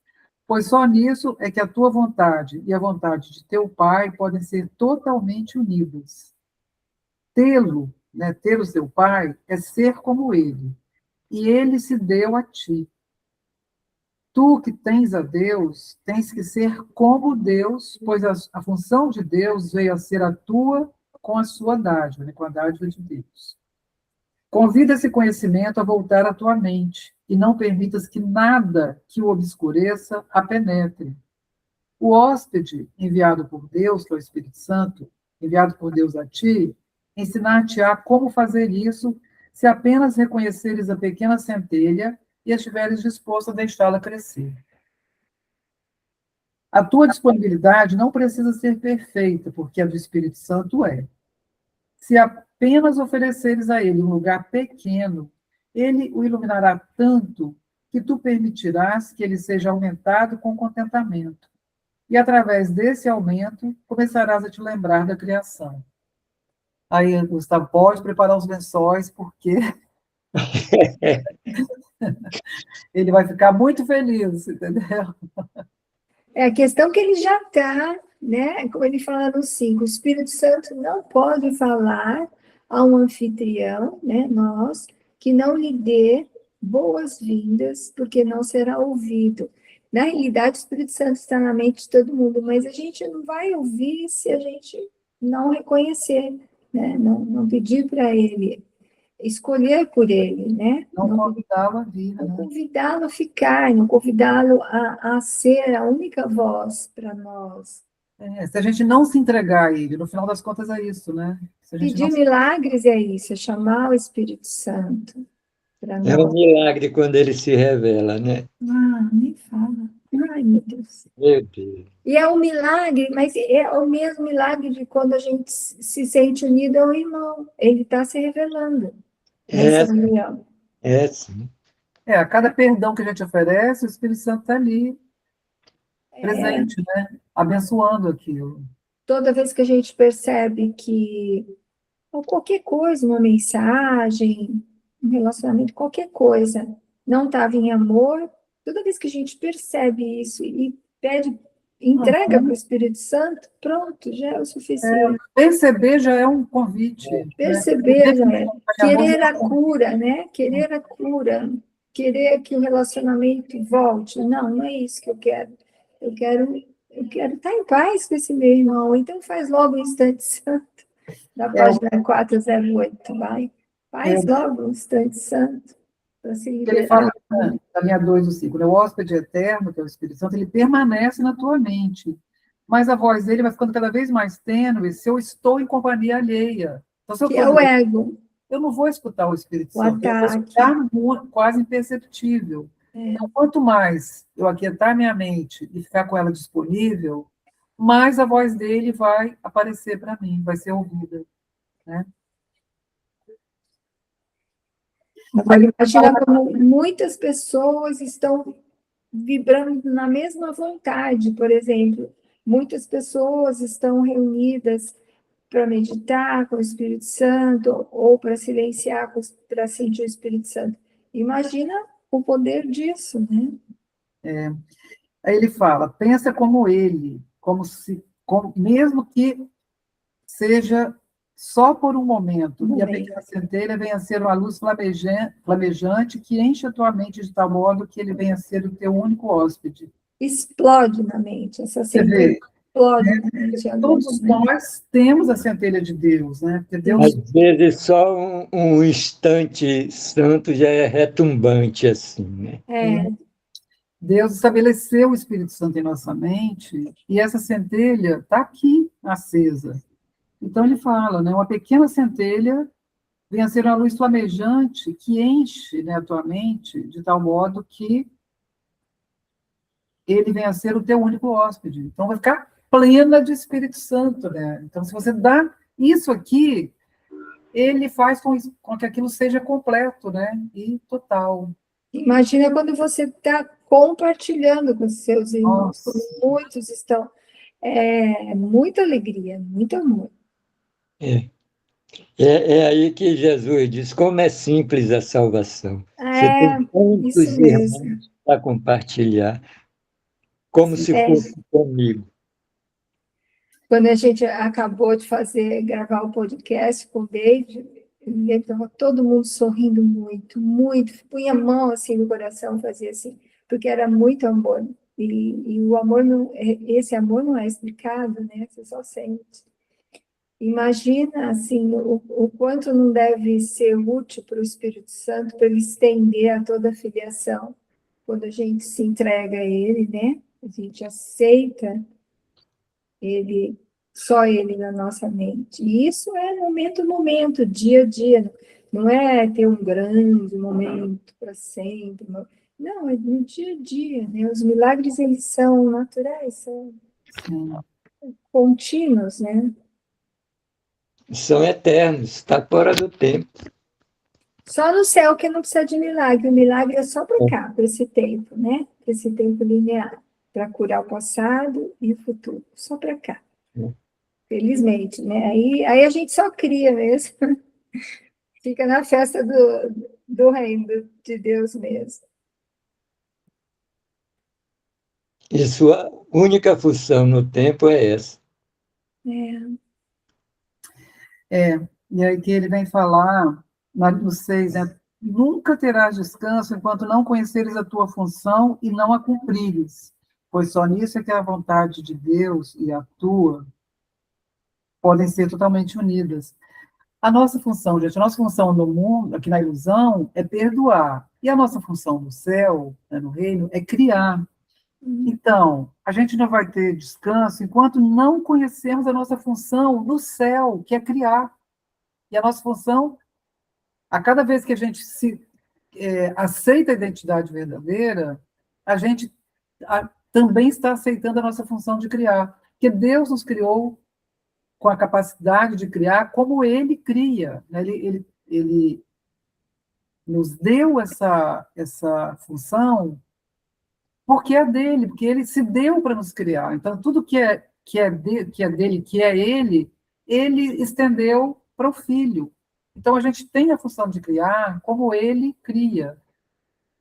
pois só nisso é que a tua vontade e a vontade de teu Pai podem ser totalmente unidas. Tê-lo, né, ter o seu Pai, é ser como ele, e ele se deu a ti. Tu que tens a Deus, tens que ser como Deus, pois a função de Deus veio a ser a tua com a sua dádiva, né, com a dádiva de Deus. Convida esse conhecimento a voltar à tua mente e não permitas que nada que o obscureça a penetre. O hóspede enviado por Deus, que é o Espírito Santo, enviado por Deus a ti, ensinar-te-á como fazer isso se apenas reconheceres a pequena centelha e estiveres disposto a deixá-la crescer. A tua disponibilidade não precisa ser perfeita, porque a do Espírito Santo é. Se apenas ofereceres a ele um lugar pequeno, ele o iluminará tanto que tu permitirás que ele seja aumentado com contentamento. e através desse aumento começarás a te lembrar da criação. Aí, Gustavo, pode preparar os lençóis, porque ele vai ficar muito feliz, entendeu? É a questão que ele já está, né? Como ele fala no 5, o Espírito Santo não pode falar a um anfitrião, né? Nós, que não lhe dê boas-vindas, porque não será ouvido. Na realidade, o Espírito Santo está na mente de todo mundo, mas a gente não vai ouvir se a gente não reconhecer, né? Não pedir para ele, escolher por ele, né? Não convidá-lo a vir, Não né? convidá-lo a ficar, não convidá-lo a ser a única voz para nós. Se a gente não se entregar a ele, no final das contas é isso, né? Se a gente Pedir não se... milagres é isso, é chamar o Espírito Santo para É um nós. milagre quando ele se revela, né? Ah, nem fala. Ai, meu Deus. Meu Deus. E é um milagre, mas é o mesmo milagre de quando a gente se sente unido ao irmão. Ele está se revelando É, nessa união. é sim. A cada perdão que a gente oferece, o Espírito Santo está ali, presente, né? Abençoando aquilo. Toda vez que a gente percebe que ou qualquer coisa, uma mensagem, um relacionamento, qualquer coisa, não estava em amor, toda vez que a gente percebe isso e pede, entrega para o Espírito Santo, pronto, já é o suficiente. Perceber já é um convite. Perceber, Né? né? Querer a cura, né? Querer a cura, querer que o relacionamento volte. Não, não é isso que eu quero. Eu quero estar em paz com esse meu irmão. Então faz logo o instante santo. Da página 408, vai. Faz logo o instante santo para se Ele fala liberar. da linha 2 do 5, né? O hóspede eterno, que é o Espírito Santo, ele permanece na tua mente, mas a voz dele vai ficando cada vez mais tênue se eu estou em companhia alheia. Então, se eu Que é o ego. Eu não vou escutar o Espírito O Santo, eu vou ataque. escutar quase imperceptível. Então, quanto mais eu aquietar minha mente e ficar com ela disponível, mais a voz dele vai aparecer para mim, vai ser ouvida, né? Agora, imagina como muitas pessoas estão vibrando na mesma vontade, por exemplo. Muitas pessoas estão reunidas para meditar com o Espírito Santo ou para silenciar, para sentir o Espírito Santo. Imagina o poder disso, né? Aí ele fala, pensa como ele, mesmo que seja só por um momento, e a pequena centelha venha a ser uma luz flamejante que enche a tua mente de tal modo que ele venha a ser o teu único hóspede. Explode na mente, essa centelha explode na mente. Todos nós temos a centelha de Deus, né? Porque Deus... Às vezes só um instante santo já é retumbante, assim, né? Deus estabeleceu o Espírito Santo em nossa mente e essa centelha está aqui, acesa. Então ele fala, né? Uma pequena centelha vem a ser uma luz flamejante que enche, né, a tua mente de tal modo que ele vem a ser o teu único hóspede. Então vai ficar plena de Espírito Santo, né? Então se você dá isso aqui, ele faz com que aquilo seja completo, né? E total. Imagina quando você está compartilhando com os seus irmãos. Muitos estão. Muita alegria, muito amor. É aí que Jesus diz como é simples a salvação. Você tem tantos isso mesmo. irmãos para compartilhar, como se fosse comigo. Quando a gente acabou de gravar o podcast com o David, estava todo mundo sorrindo muito, muito. Punha a mão assim no coração, fazia assim, porque era muito amor. E o amor, esse amor não é explicado, né? Você só sente. Imagina, assim, o quanto não deve ser útil para o Espírito Santo, para ele estender a toda a filiação, quando a gente se entrega a ele, né? A gente aceita ele, só ele na nossa mente. E isso é momento a momento, dia a dia. Não é ter um grande momento para sempre. Não, é no dia a dia, né? Os milagres, eles são naturais, são contínuos, né? São eternos, está fora do tempo. Só no céu que não precisa de milagre. O milagre é só para cá, para esse tempo, né? Para esse tempo linear. para curar o passado e o futuro, só para cá. É. Felizmente, né? Aí a gente só cria mesmo, fica na festa do reino de Deus mesmo. E sua única função no tempo é essa. E aí que ele vem falar, no 6, né? Nunca terás descanso enquanto não conheceres a tua função e não a cumprires, pois só nisso é que a vontade de Deus e a tua podem ser totalmente unidas. A nossa função, gente, a nossa função no mundo, aqui na ilusão, é perdoar. E a nossa função no céu, né, no reino, é criar. Então, a gente não vai ter descanso enquanto não conhecermos a nossa função no céu, que é criar. E a nossa função, a cada vez que a gente aceita a identidade verdadeira, a gente também está aceitando a nossa função de criar. Porque Deus nos criou com a capacidade de criar como Ele cria. Né? Ele nos deu essa função porque é dele, porque Ele se deu para nos criar. Então, tudo que é dele, que é Ele estendeu para o Filho. Então, a gente tem a função de criar como Ele cria.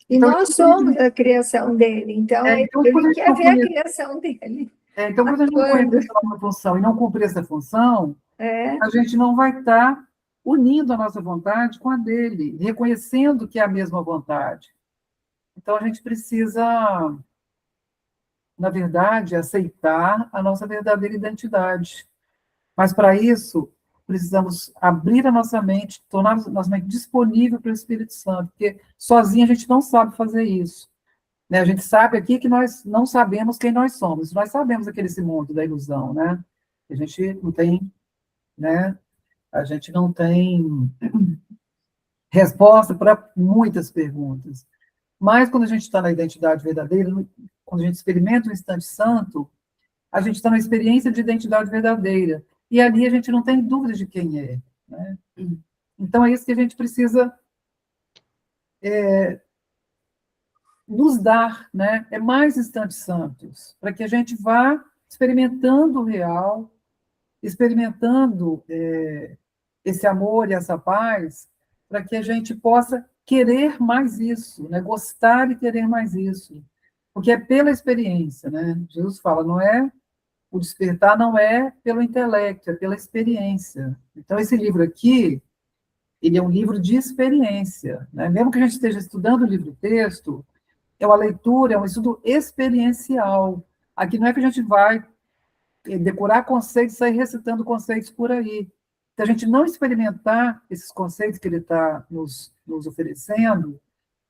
E então, nós somos a criação dele, então ele quer ver a criação dele. Então, quando a gente não conhece a nossa função e não cumprir essa função, a gente não vai estar unindo a nossa vontade com a dele, reconhecendo que é a mesma vontade. Então, a gente precisa, na verdade, aceitar a nossa verdadeira identidade. Mas, para isso, precisamos abrir a nossa mente, tornar a nossa mente disponível para o Espírito Santo, porque sozinho a gente não sabe fazer isso. Né? A gente sabe aqui que nós não sabemos quem nós somos. Nós sabemos esse mundo da ilusão, né? A gente não tem, né? A gente não tem resposta para muitas perguntas. Mas quando a gente está na identidade verdadeira, quando a gente experimenta o instante santo, a gente está na experiência de identidade verdadeira. E ali a gente não tem dúvida de quem é. Né? Então é isso que a gente precisa nos dar, né? É mais instantes santos, para que a gente vá experimentando o real, experimentando esse amor e essa paz, para que a gente possa querer mais isso, né? Gostar e querer mais isso. Porque é pela experiência, né? Jesus fala, o despertar não é pelo intelecto, é pela experiência. Então, esse livro aqui, ele é um livro de experiência. Né? Mesmo que a gente esteja estudando o livro-texto, é uma leitura, é um estudo experiencial. Aqui não é que a gente vai decorar conceitos e sair recitando conceitos por aí. Se a gente não experimentar esses conceitos que ele está nos oferecendo,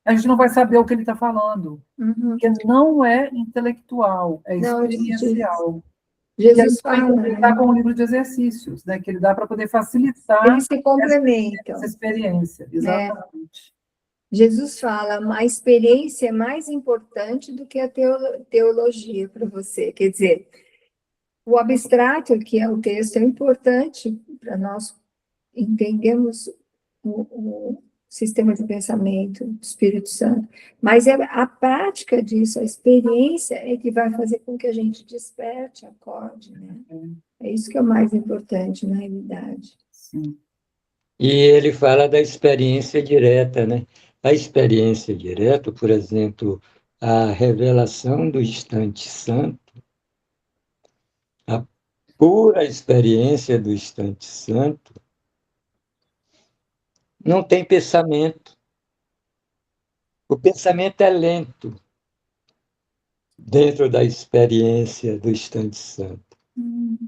a gente não vai saber o que ele está falando. Porque não é intelectual, é experiencial. Jesus fala. Ele está com um livro de exercícios, né, que ele dá para poder facilitar eles se complementam. essa experiência. Exatamente. Jesus fala, a experiência é mais importante do que a teologia para você. Quer dizer, o abstrato, que é o texto, é importante para nós entendermos o sistema de pensamento do Espírito Santo, mas é a prática disso, a experiência é que vai fazer com que a gente desperte, acorde, né? É isso que é o mais importante, na realidade. Sim. E ele fala da experiência direta, né? A experiência direta, por exemplo, a revelação do instante santo, a pura experiência do instante santo, não tem pensamento. O pensamento é lento dentro da experiência do instante santo. O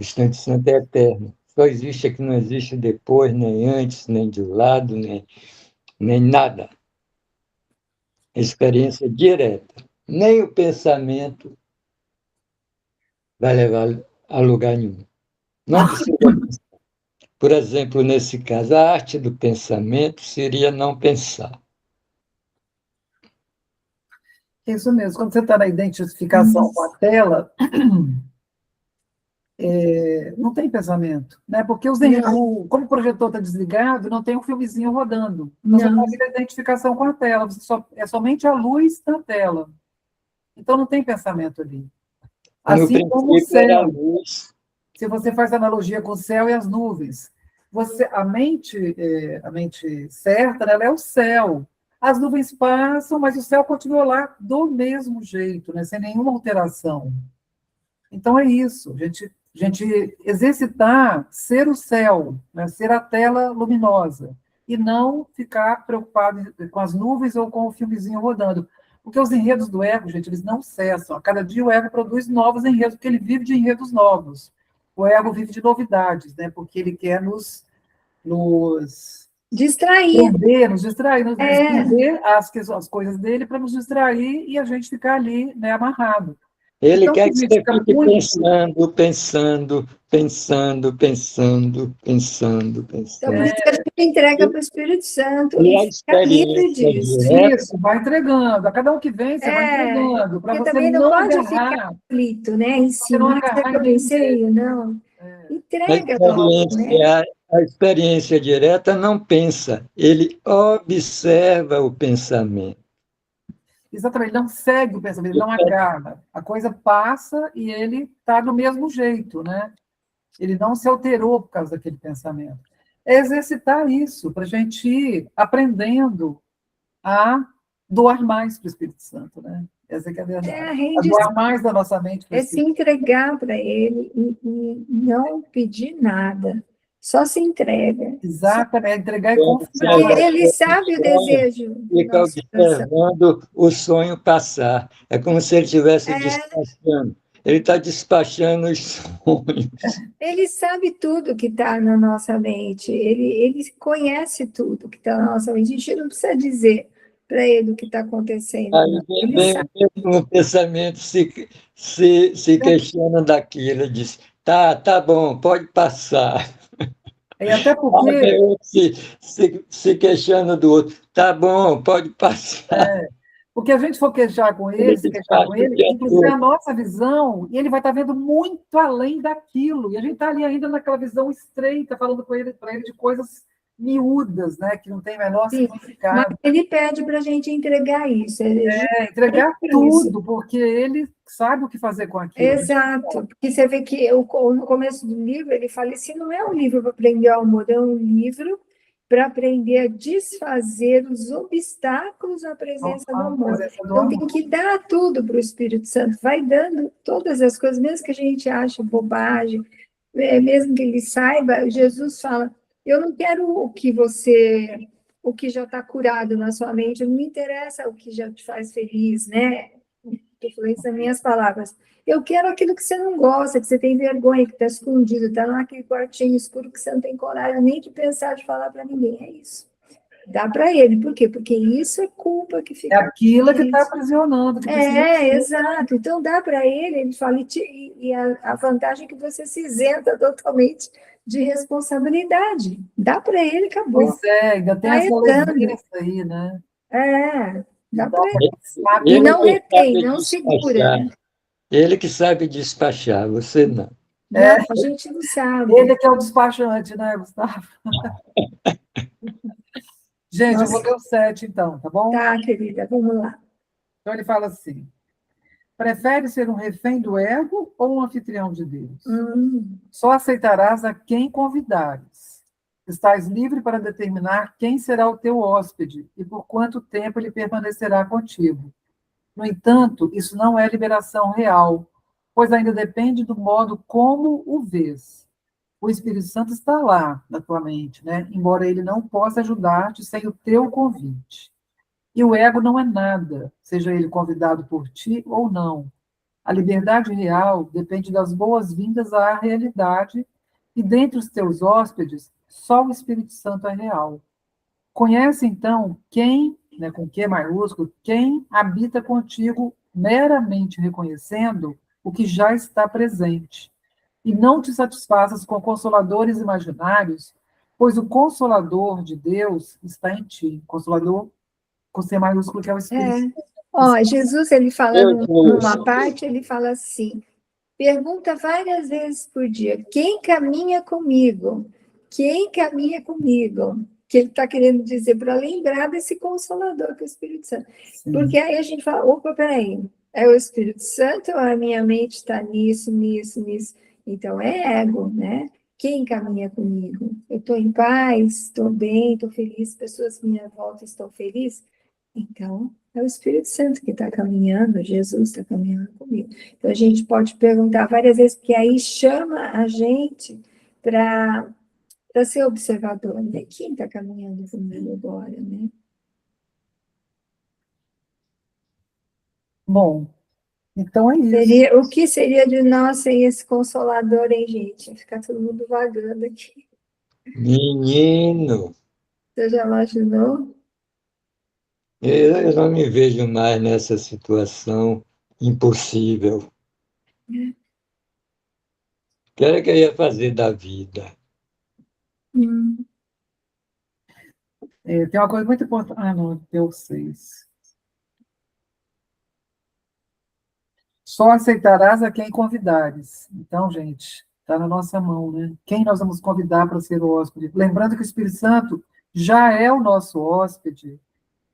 instante santo é eterno. Só existe aqui, não existe depois, nem antes, nem de lado, nem nada. Experiência direta. Nem o pensamento vai levar a lugar nenhum. Não precisa pensar. Por exemplo, nesse caso, a arte do pensamento seria não pensar. Isso mesmo. Quando você está na identificação com a tela, não tem pensamento, né? Porque como o projetor está desligado, não tem um filmezinho rodando. Então, você faz a identificação com a tela, é somente a luz da tela. Então não tem pensamento ali. No Assim como o princípio era a céu. luz. Se você faz analogia com o céu e as nuvens, a mente certa, né, ela é o céu. As nuvens passam, mas o céu continua lá do mesmo jeito, né, sem nenhuma alteração. Então é isso, a gente exercitar ser o céu, né, ser a tela luminosa, e não ficar preocupado com as nuvens ou com o filmezinho rodando. Porque os enredos do ego, gente, eles não cessam. A cada dia o ego produz novos enredos, porque ele vive de enredos novos. O ego vive de novidades, né? Porque ele quer nos Distrair. nos distrair, nos esconder as coisas dele para nos distrair e a gente ficar ali, né, amarrado. Ele Então, quer a que gente você fica fique muito... pensando. Então, por isso que a gente entrega para o Espírito Santo E a e fica livre experiência disso. direta, Isso, vai entregando. A cada um que vem, você vai entregando. Para Porque você também não não pode agarrar. ficar aflito, né, em Você si. não Não é agarrar que eu em pensei, não. a Entrega logo, né? a experiência direta não pensa, ele observa o pensamento. Exatamente, ele não segue o pensamento, ele não agarra. A coisa passa e ele está do mesmo jeito, né? Ele não se alterou por causa daquele pensamento. É exercitar isso, para a gente ir aprendendo a doar mais para o Espírito Santo, né? Essa que é a verdade. a A rendição. doar mais da nossa mente para o É se Espírito entregar para ele e não pedir nada. Só se entrega. Santo. Exatamente, entregar e Quando confiar. Porque ele sabe o desejo do fica nosso coração. observando o sonho passar. É como se ele estivesse despachando. Ele está despachando os sonhos. Ele sabe tudo que está na nossa mente. Ele conhece tudo que está na nossa mente. A gente não precisa dizer para ele o que está acontecendo. Aí Não. vem, Ele vem sabe. o pensamento se questiona daquilo. Ele diz, tá bom, pode passar. E até Aí porque vem outro se questiona do outro. Tá bom, pode passar. Porque a gente for queixar com ele, se queixar com ele, inclusive a nossa visão, e ele vai estar vendo muito além daquilo. E a gente está ali ainda naquela visão estreita, falando para ele de coisas miúdas, né, que não tem o menor Sim, significado. mas ele pede para a gente entregar isso. Ele Entregar isso. tudo, porque ele sabe o que fazer com aquilo. Exato, porque você vê que no começo do livro ele fala: esse não é um livro para aprender ao amor, é um livro para aprender a desfazer os obstáculos à presença do amor. Então tem que dar tudo para o Espírito Santo, vai dando todas as coisas, mesmo que a gente ache bobagem, mesmo que ele saiba. Jesus fala: eu não quero o que já está curado na sua mente, não me interessa o que já te faz feliz, né? Eu falei isso nas minhas palavras. Eu quero aquilo que você não gosta, que você tem vergonha, que está escondido, está naquele quartinho escuro que você não tem coragem nem de pensar de falar para ninguém. É isso. Dá para ele. Por quê? Porque isso é culpa que fica. É aquilo que está aprisionando. Que exato. Então dá para ele fala, e a vantagem é que você se isenta totalmente de responsabilidade. Dá para ele, acabou. Pois ainda tem essa leveza aí, né? Dá para ele. E não retém, não segura. Né? Ele que sabe despachar, você não. Não, a gente não sabe. Ele que é o despachante, né, Gustavo? Gente, eu vou ler o 7, então, tá bom? Tá, querida, vamos lá. Então ele fala assim: prefere ser um refém do ego ou um anfitrião de Deus? Só aceitarás a quem convidares. Estás livre para determinar quem será o teu hóspede e por quanto tempo ele permanecerá contigo. No entanto, isso não é liberação real, pois ainda depende do modo como o vês. O Espírito Santo está lá na tua mente, né? Embora ele não possa ajudar-te sem o teu convite. E o ego não é nada, seja ele convidado por ti ou não. A liberdade real depende das boas-vindas à realidade, e dentre os teus hóspedes, só o Espírito Santo é real. Conhece, então, quem, né, com Q maiúsculo, quem habita contigo meramente reconhecendo o que já está presente. E não te satisfaças com consoladores imaginários, pois o Consolador de Deus está em ti. Consolador com C maiúsculo, que é o Espírito. Jesus, ele fala numa parte, ele fala assim: pergunta várias vezes por dia: quem caminha comigo? Quem caminha comigo? Que ele está querendo dizer para lembrar desse Consolador, que é o Espírito Santo. Sim. Porque aí a gente fala: opa, peraí, É o Espírito Santo ou a minha mente está nisso, nisso, nisso? Então, é ego, né? Quem caminha comigo? Eu estou em paz, estou bem, estou feliz, pessoas à minha volta estão felizes? Então, é o Espírito Santo que está caminhando, Jesus está caminhando comigo. Então, a gente pode perguntar várias vezes, porque aí chama a gente para ser observador, né? Quem está caminhando comigo agora, né? Bom, então é isso. O que seria de nós sem esse consolador, hein, gente? Ia ficar todo mundo vagando aqui. Menino, Você já imaginou? eu não me vejo mais nessa situação impossível. O que era que eu ia fazer da vida? Hum, Tem uma coisa muito importante. Ah, não, deu 6. Só aceitarás a quem convidares. Então, gente, está na nossa mão, né? Quem nós vamos convidar para ser o hóspede? Lembrando que o Espírito Santo já é o nosso hóspede,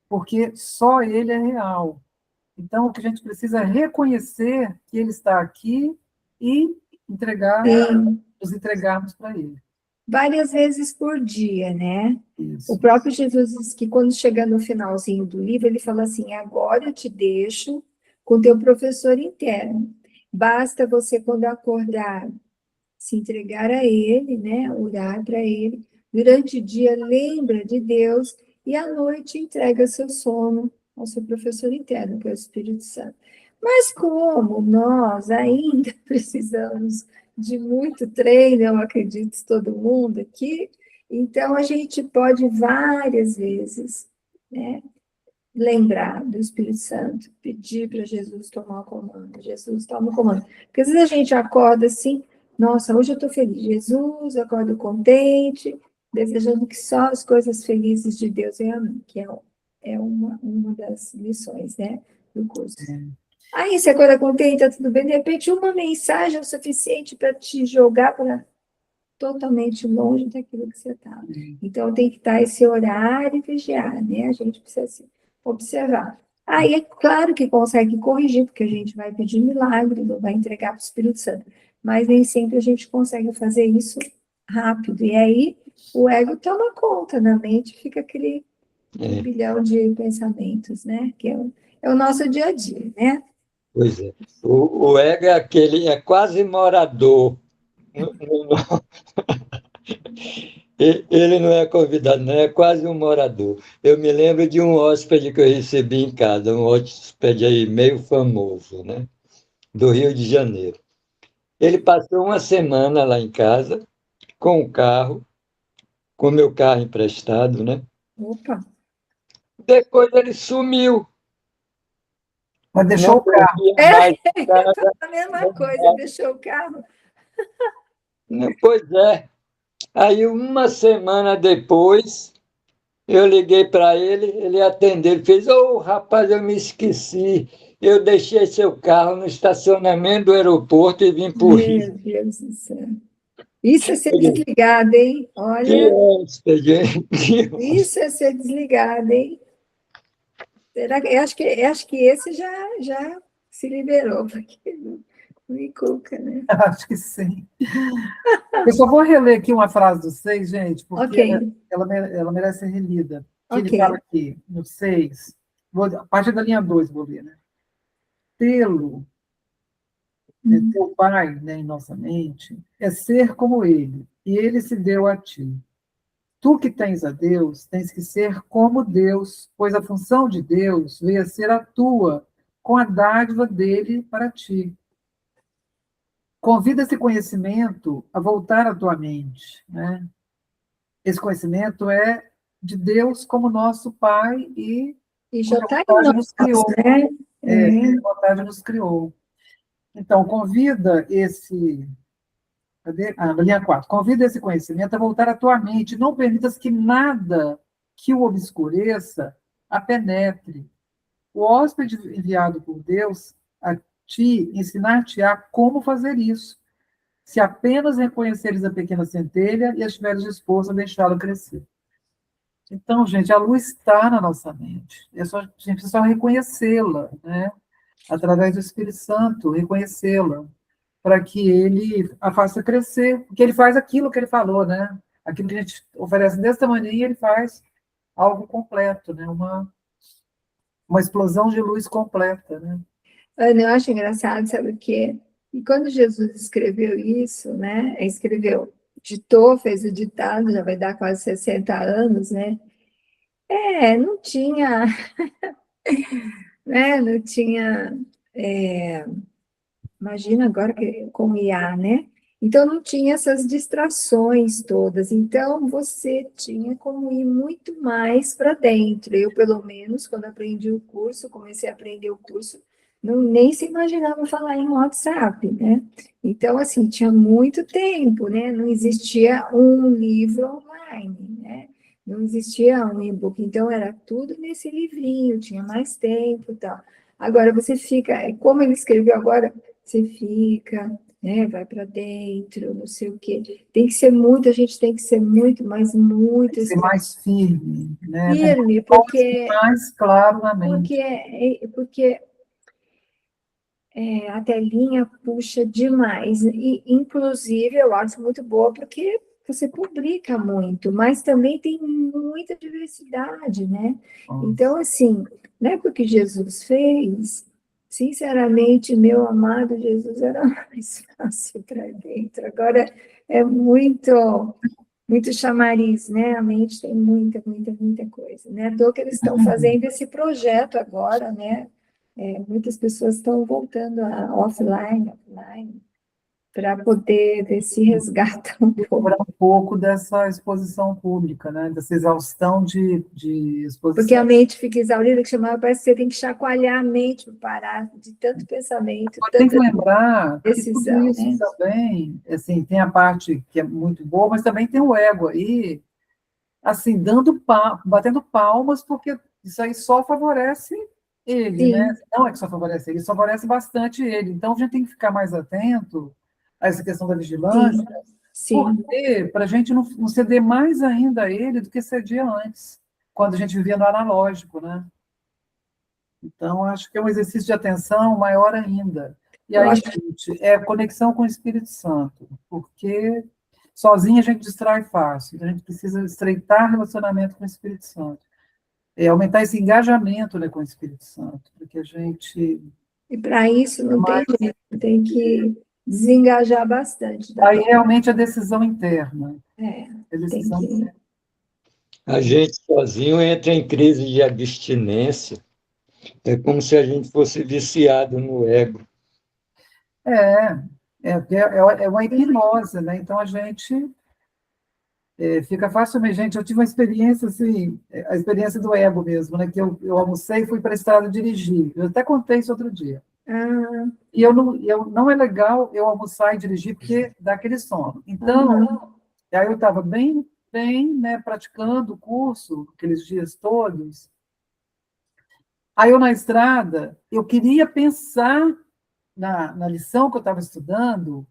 porque só ele é real. Então, o que a gente precisa é reconhecer que ele está aqui e sim, nos entregarmos para ele. várias vezes por dia, né? Isso. O próprio Jesus diz que quando chega no finalzinho do livro, ele fala assim: agora eu te deixo com teu professor interno. Basta você, quando acordar, se entregar a ele, né? Orar para ele. Durante o dia, lembra de Deus e à noite entrega seu sono ao seu professor interno, que é o Espírito Santo. Mas como nós ainda precisamos de muito treino, eu acredito todo mundo aqui, então a gente pode várias vezes, né, lembrar do Espírito Santo, pedir para Jesus tomar o comando. Jesus, toma o comando. Porque às vezes a gente acorda assim, nossa, hoje eu estou feliz. Jesus, eu acordo contente, desejando que só as coisas felizes de Deus venham a mim, que é uma das lições, né, do curso. Aí você acorda contente, tá tudo bem, de repente uma mensagem é o suficiente para te jogar para totalmente longe daquilo que você estava. Então, tem que estar esse horário e vigiar, né? A gente precisa se observar. Aí, é claro que consegue corrigir, porque a gente vai pedir milagre, não vai entregar para o Espírito Santo. Mas nem sempre a gente consegue fazer isso rápido. E aí, o ego toma conta na mente, fica aquele bilhão de pensamentos, né? Que é o nosso dia a dia, né? Pois é. O ego é aquele, é quase morador. Ele não é convidado, não, é quase um morador. Eu me lembro de um hóspede que eu recebi em casa, um hóspede aí meio famoso, né? Do Rio de Janeiro. Ele passou uma semana lá em casa, com o carro, com meu carro emprestado, né? Opa! Depois ele sumiu, Mas deixou não o carro. dormia mais em casa. A mesma coisa, deixou o carro. Pois é. Aí, uma semana depois, eu liguei para ele, ele atendeu, ele fez: ô, rapaz, eu me esqueci, eu deixei seu carro no estacionamento do aeroporto e vim para o Rio. Meu Deus do céu. Isso é ser desligado, hein? Que Olha, hóspede, isso é ser desligado, hein? Será que, eu acho que esse já se liberou, porque não me cuca, né? Acho que sim. Eu só vou reler aqui uma frase do 6, gente, porque Ok, ela merece ser relida. Que ele ok. fala aqui, no 6, a partir da linha 2, vou ler, né? Tê-lo, teu Pai, né, em nossa mente, é ser como Ele, e Ele se deu a ti. Tu que tens a Deus, tens que ser como Deus, pois a função de Deus veio a ser a tua, com a dádiva dele para ti. Convida esse conhecimento a voltar à tua mente, né? Esse conhecimento é de Deus como nosso Pai e E já cuja está em vontade nós, nos criou. né? Cuja vontade nos criou. Então, convida esse. Cadê? Na linha 4. Convida esse conhecimento a voltar à tua mente. Não permitas que nada que o obscureça a penetre. O hóspede enviado por Deus a ti ensinar-te-á como fazer isso, se apenas reconheceres a pequena centelha e estiveres disposto a deixá-la crescer. Então, gente, a luz está na nossa mente. A gente precisa só reconhecê-la, né? através do Espírito Santo, reconhecê-la, para que ele a faça crescer, porque ele faz aquilo que ele falou, né? Aquilo que a gente oferece desse tamanho, ele faz algo completo, né? Uma explosão de luz completa, né? Ana, eu acho engraçado, sabe o quê? E quando Jesus escreveu isso, né? Escreveu, ditou, fez o ditado, já vai dar quase 60 anos, né? Não tinha, né? Não tinha, imagina agora que, com IA, né? Então não tinha essas distrações todas. Então você tinha como ir muito mais para dentro. Eu, pelo menos, quando aprendi o curso, comecei a aprender o curso, não, nem se imaginava falar em WhatsApp, né? Então, assim, tinha muito tempo, né? Não existia um livro online, né? Não existia um e-book. Então, era tudo nesse livrinho, tinha mais tempo e tal. Agora, você fica, como ele escreveu agora, você fica, né, vai para dentro, não sei o quê. Tem que ser muito, a gente tem que ser muito, mas muito Ser mais firme, né? firme, Mais claro na mente. porque a telinha puxa demais. E, inclusive, eu acho muito boa porque você publica muito, mas também tem muita diversidade, né? Então, assim, não é porque Jesus fez, sinceramente, meu amado Jesus era mais fácil para dentro. Agora é muito chamariz, né? A mente tem muita, muita, muita coisa, né? À toa que eles estão fazendo esse projeto agora, né? Muitas pessoas estão voltando a offline, para poder ver se resgata um pouco. Cobrar um pouco dessa exposição pública, né? Dessa exaustão de exposição. Porque a mente fica exaurida, que chamava, parece que você tem que chacoalhar a mente para parar de tanto pensamento. Tem que lembrar que decisão, tudo isso né? também, assim, tem a parte que é muito boa, mas também tem o ego aí, assim, batendo palmas, porque isso aí só favorece ele, Sim. né? Não é que só favorece ele, favorece bastante ele. Então, a gente tem que ficar mais atento a essa questão da vigilância, Sim. porque para a gente não ceder mais ainda a ele do que cedia antes, quando a gente vivia no analógico, né? Então, acho que é um exercício de atenção maior ainda. E aí, gente, é conexão com o Espírito Santo, porque sozinha a gente distrai fácil, então a gente precisa estreitar relacionamento com o Espírito Santo. Aumentar esse engajamento, né, com o Espírito Santo, porque a gente... E para isso não tem jeito, tem que desengajar bastante. Aí realmente a decisão interna. A decisão interna. A gente sozinho entra em crise de abstinência. É como se a gente fosse viciado no ego. É uma hipnose, né? Então a gente fica facilmente. Gente, eu tive uma experiência, assim, a experiência do ego mesmo, né? Que eu almocei e fui para a estrada dirigir. Eu até contei isso outro dia. E não é legal eu almoçar e dirigir, porque dá aquele sono. Então, aí eu estava bem, né, praticando o curso, aqueles dias todos. Aí eu, na estrada, eu queria pensar na lição que eu estava estudando,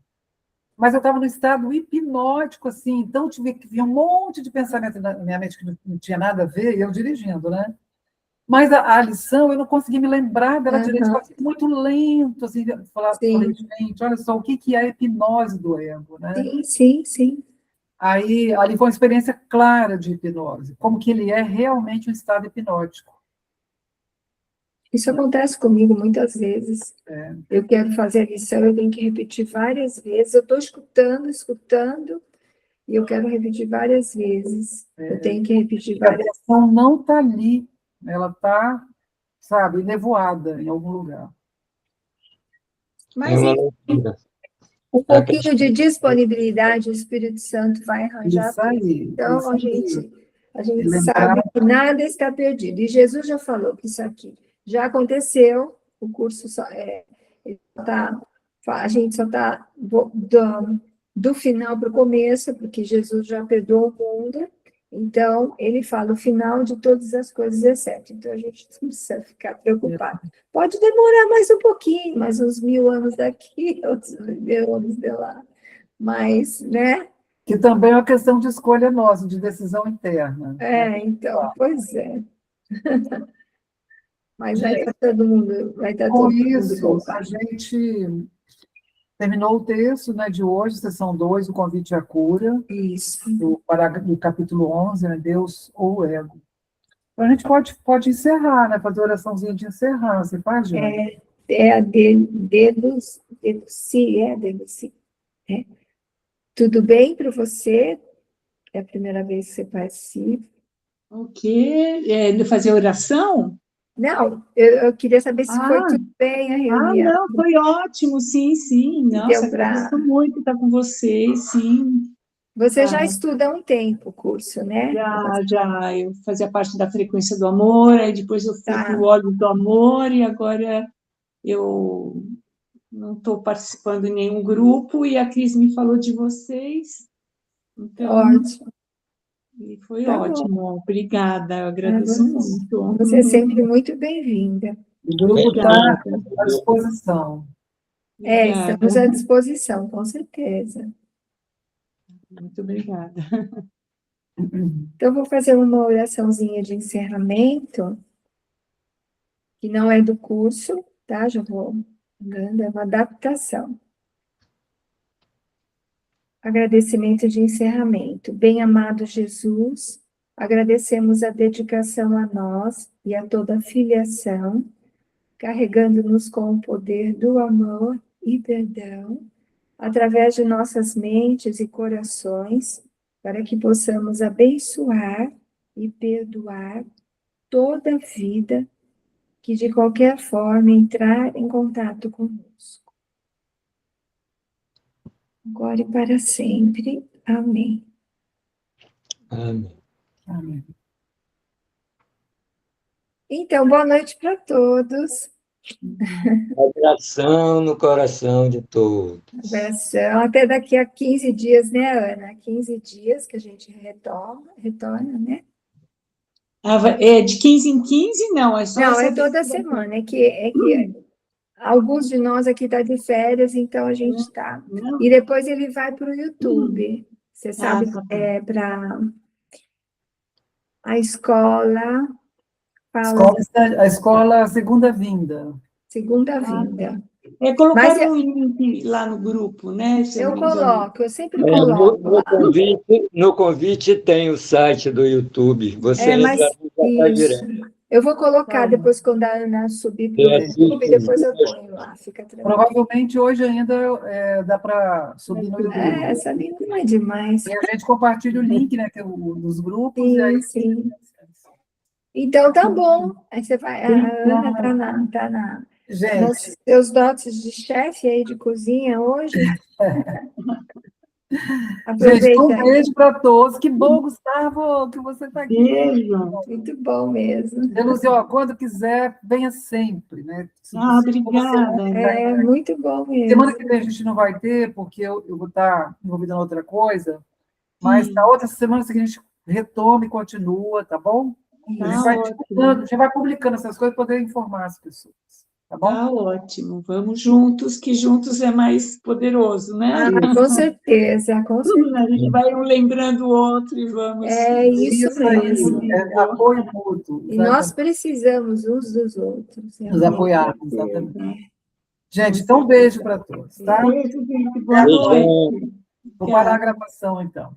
mas eu estava no estado hipnótico, assim, então eu tive que vir um monte de pensamento na minha mente que não tinha nada a ver, e eu dirigindo, né? Mas a lição, eu não consegui me lembrar dela direito, muito lento, assim, falei, gente, olha só, o que é a hipnose do ego, né? Sim. Aí, ali foi uma experiência clara de hipnose, como que ele é realmente um estado hipnótico. Isso acontece comigo muitas vezes. Eu quero fazer a lição, eu tenho que repetir várias vezes. Eu estou escutando, e eu quero repetir várias vezes. Eu tenho que repetir várias vezes. A atenção não está ali, ela está, sabe, nevoada em algum lugar. Mas um pouquinho de disponibilidade, o Espírito Santo vai arranjar. Isso aí. Então, a gente sabe que nada está perdido. E Jesus já falou que isso aqui já aconteceu, o curso a gente só está do final para o começo, porque Jesus já perdoou o mundo, então ele fala o final de todas as coisas, exceto. Então a gente não precisa ficar preocupado. Pode demorar mais um pouquinho, mais uns 1000 anos daqui, outros 1000 anos de lá, mas, né? Que também é uma questão de escolha nossa, de decisão interna. Então, pois é. Mas vai estar todo mundo, vai estar Com todo mundo isso, a ocupado. gente terminou o texto, né, de hoje, sessão 2, o convite à cura, Isso. do capítulo 11, né, Deus ou o ego. Então, a gente pode encerrar, né, fazer a oraçãozinha de encerrar. Você faz, Jane? É a deduci. É. Tudo bem para você? É a primeira vez que você participa? O quê? De fazer oração? Não, eu queria saber se foi Ah, tudo bem a reunião. não, foi ótimo, sim. Nossa, Deu para. agradeço muito estar com vocês, sim. Você já Ah, estuda há um tempo o curso, né? já, eu fazia parte da frequência do amor, aí depois eu fui para Tá. o óleo do amor, e agora eu não estou participando em nenhum grupo, e a Cris me falou de vocês, então, Ótimo. e foi Tá bom. ótimo, obrigada, eu agradeço muito. Você é sempre muito bem-vinda. O grupo está Obrigada, à disposição. Estamos à disposição, com certeza. muito obrigada. Então, eu vou fazer uma oraçãozinha de encerramento, que não é do curso, tá? Já vou dando, é uma adaptação. Agradecimento de encerramento. Bem-amado Jesus, agradecemos a dedicação a nós e a toda a filiação, carregando-nos com o poder do amor e perdão, através de nossas mentes e corações, para que possamos abençoar e perdoar toda vida que de qualquer forma entrar em contato conosco. Agora e para sempre. Amém. Amém. Amém. Então, boa noite para todos. Abração no coração de todos. Abração. Até daqui a 15 dias, né, Ana? 15 dias que a gente retorna, né? É de 15 em 15? Não, é só Não, essa é vez toda que vai ter. semana. É que alguns de nós aqui estão de férias, então a gente está. Não? E depois ele vai para o YouTube. Você sabe, Tá bom. para a escola fala A escola Segunda Vinda. segunda vinda. Colocaram Mas um link lá no grupo, né? Se eu não me engano. coloco, eu sempre No, coloco lá. no convite tem o site do YouTube. Você Mas entra e já está isso. direto. Eu vou colocar Tá. depois, quando a Ana subir para o É, YouTube, depois eu ponho lá, fica tranquilo. Provavelmente hoje ainda dá para subir no YouTube. Essa ali não é demais. E a gente compartilha o link, né, que é dos grupos, e aí Sim. Então, tá bom. Aí você vai, a Ana tá gente, nos seus dotes de chefe aí de cozinha hoje. gente, um Aproveita. beijo para todos. Que bom, Gustavo, que você está aqui. Beijo. Muito bom mesmo. Deluzio, quando quiser, venha sempre, né? Obrigada. É muito bom mesmo. Semana que vem a gente não vai ter, porque eu vou estar envolvida em outra coisa, mas na outra semana a gente retoma e continua, tá bom? A gente vai publicando essas coisas para poder informar as pessoas, tá bom? Tá ótimo. Vamos juntos, que juntos é mais poderoso, né? Com certeza, com certeza. A gente vai um lembrando o outro e vamos. É isso mesmo. Aí, apoio mútuo. E nós precisamos uns dos outros. Nos apoiarmos, exatamente. Gente, então um beijo para todos, tá? Beijo, gente. Boa noite. Vou parar a gravação, então.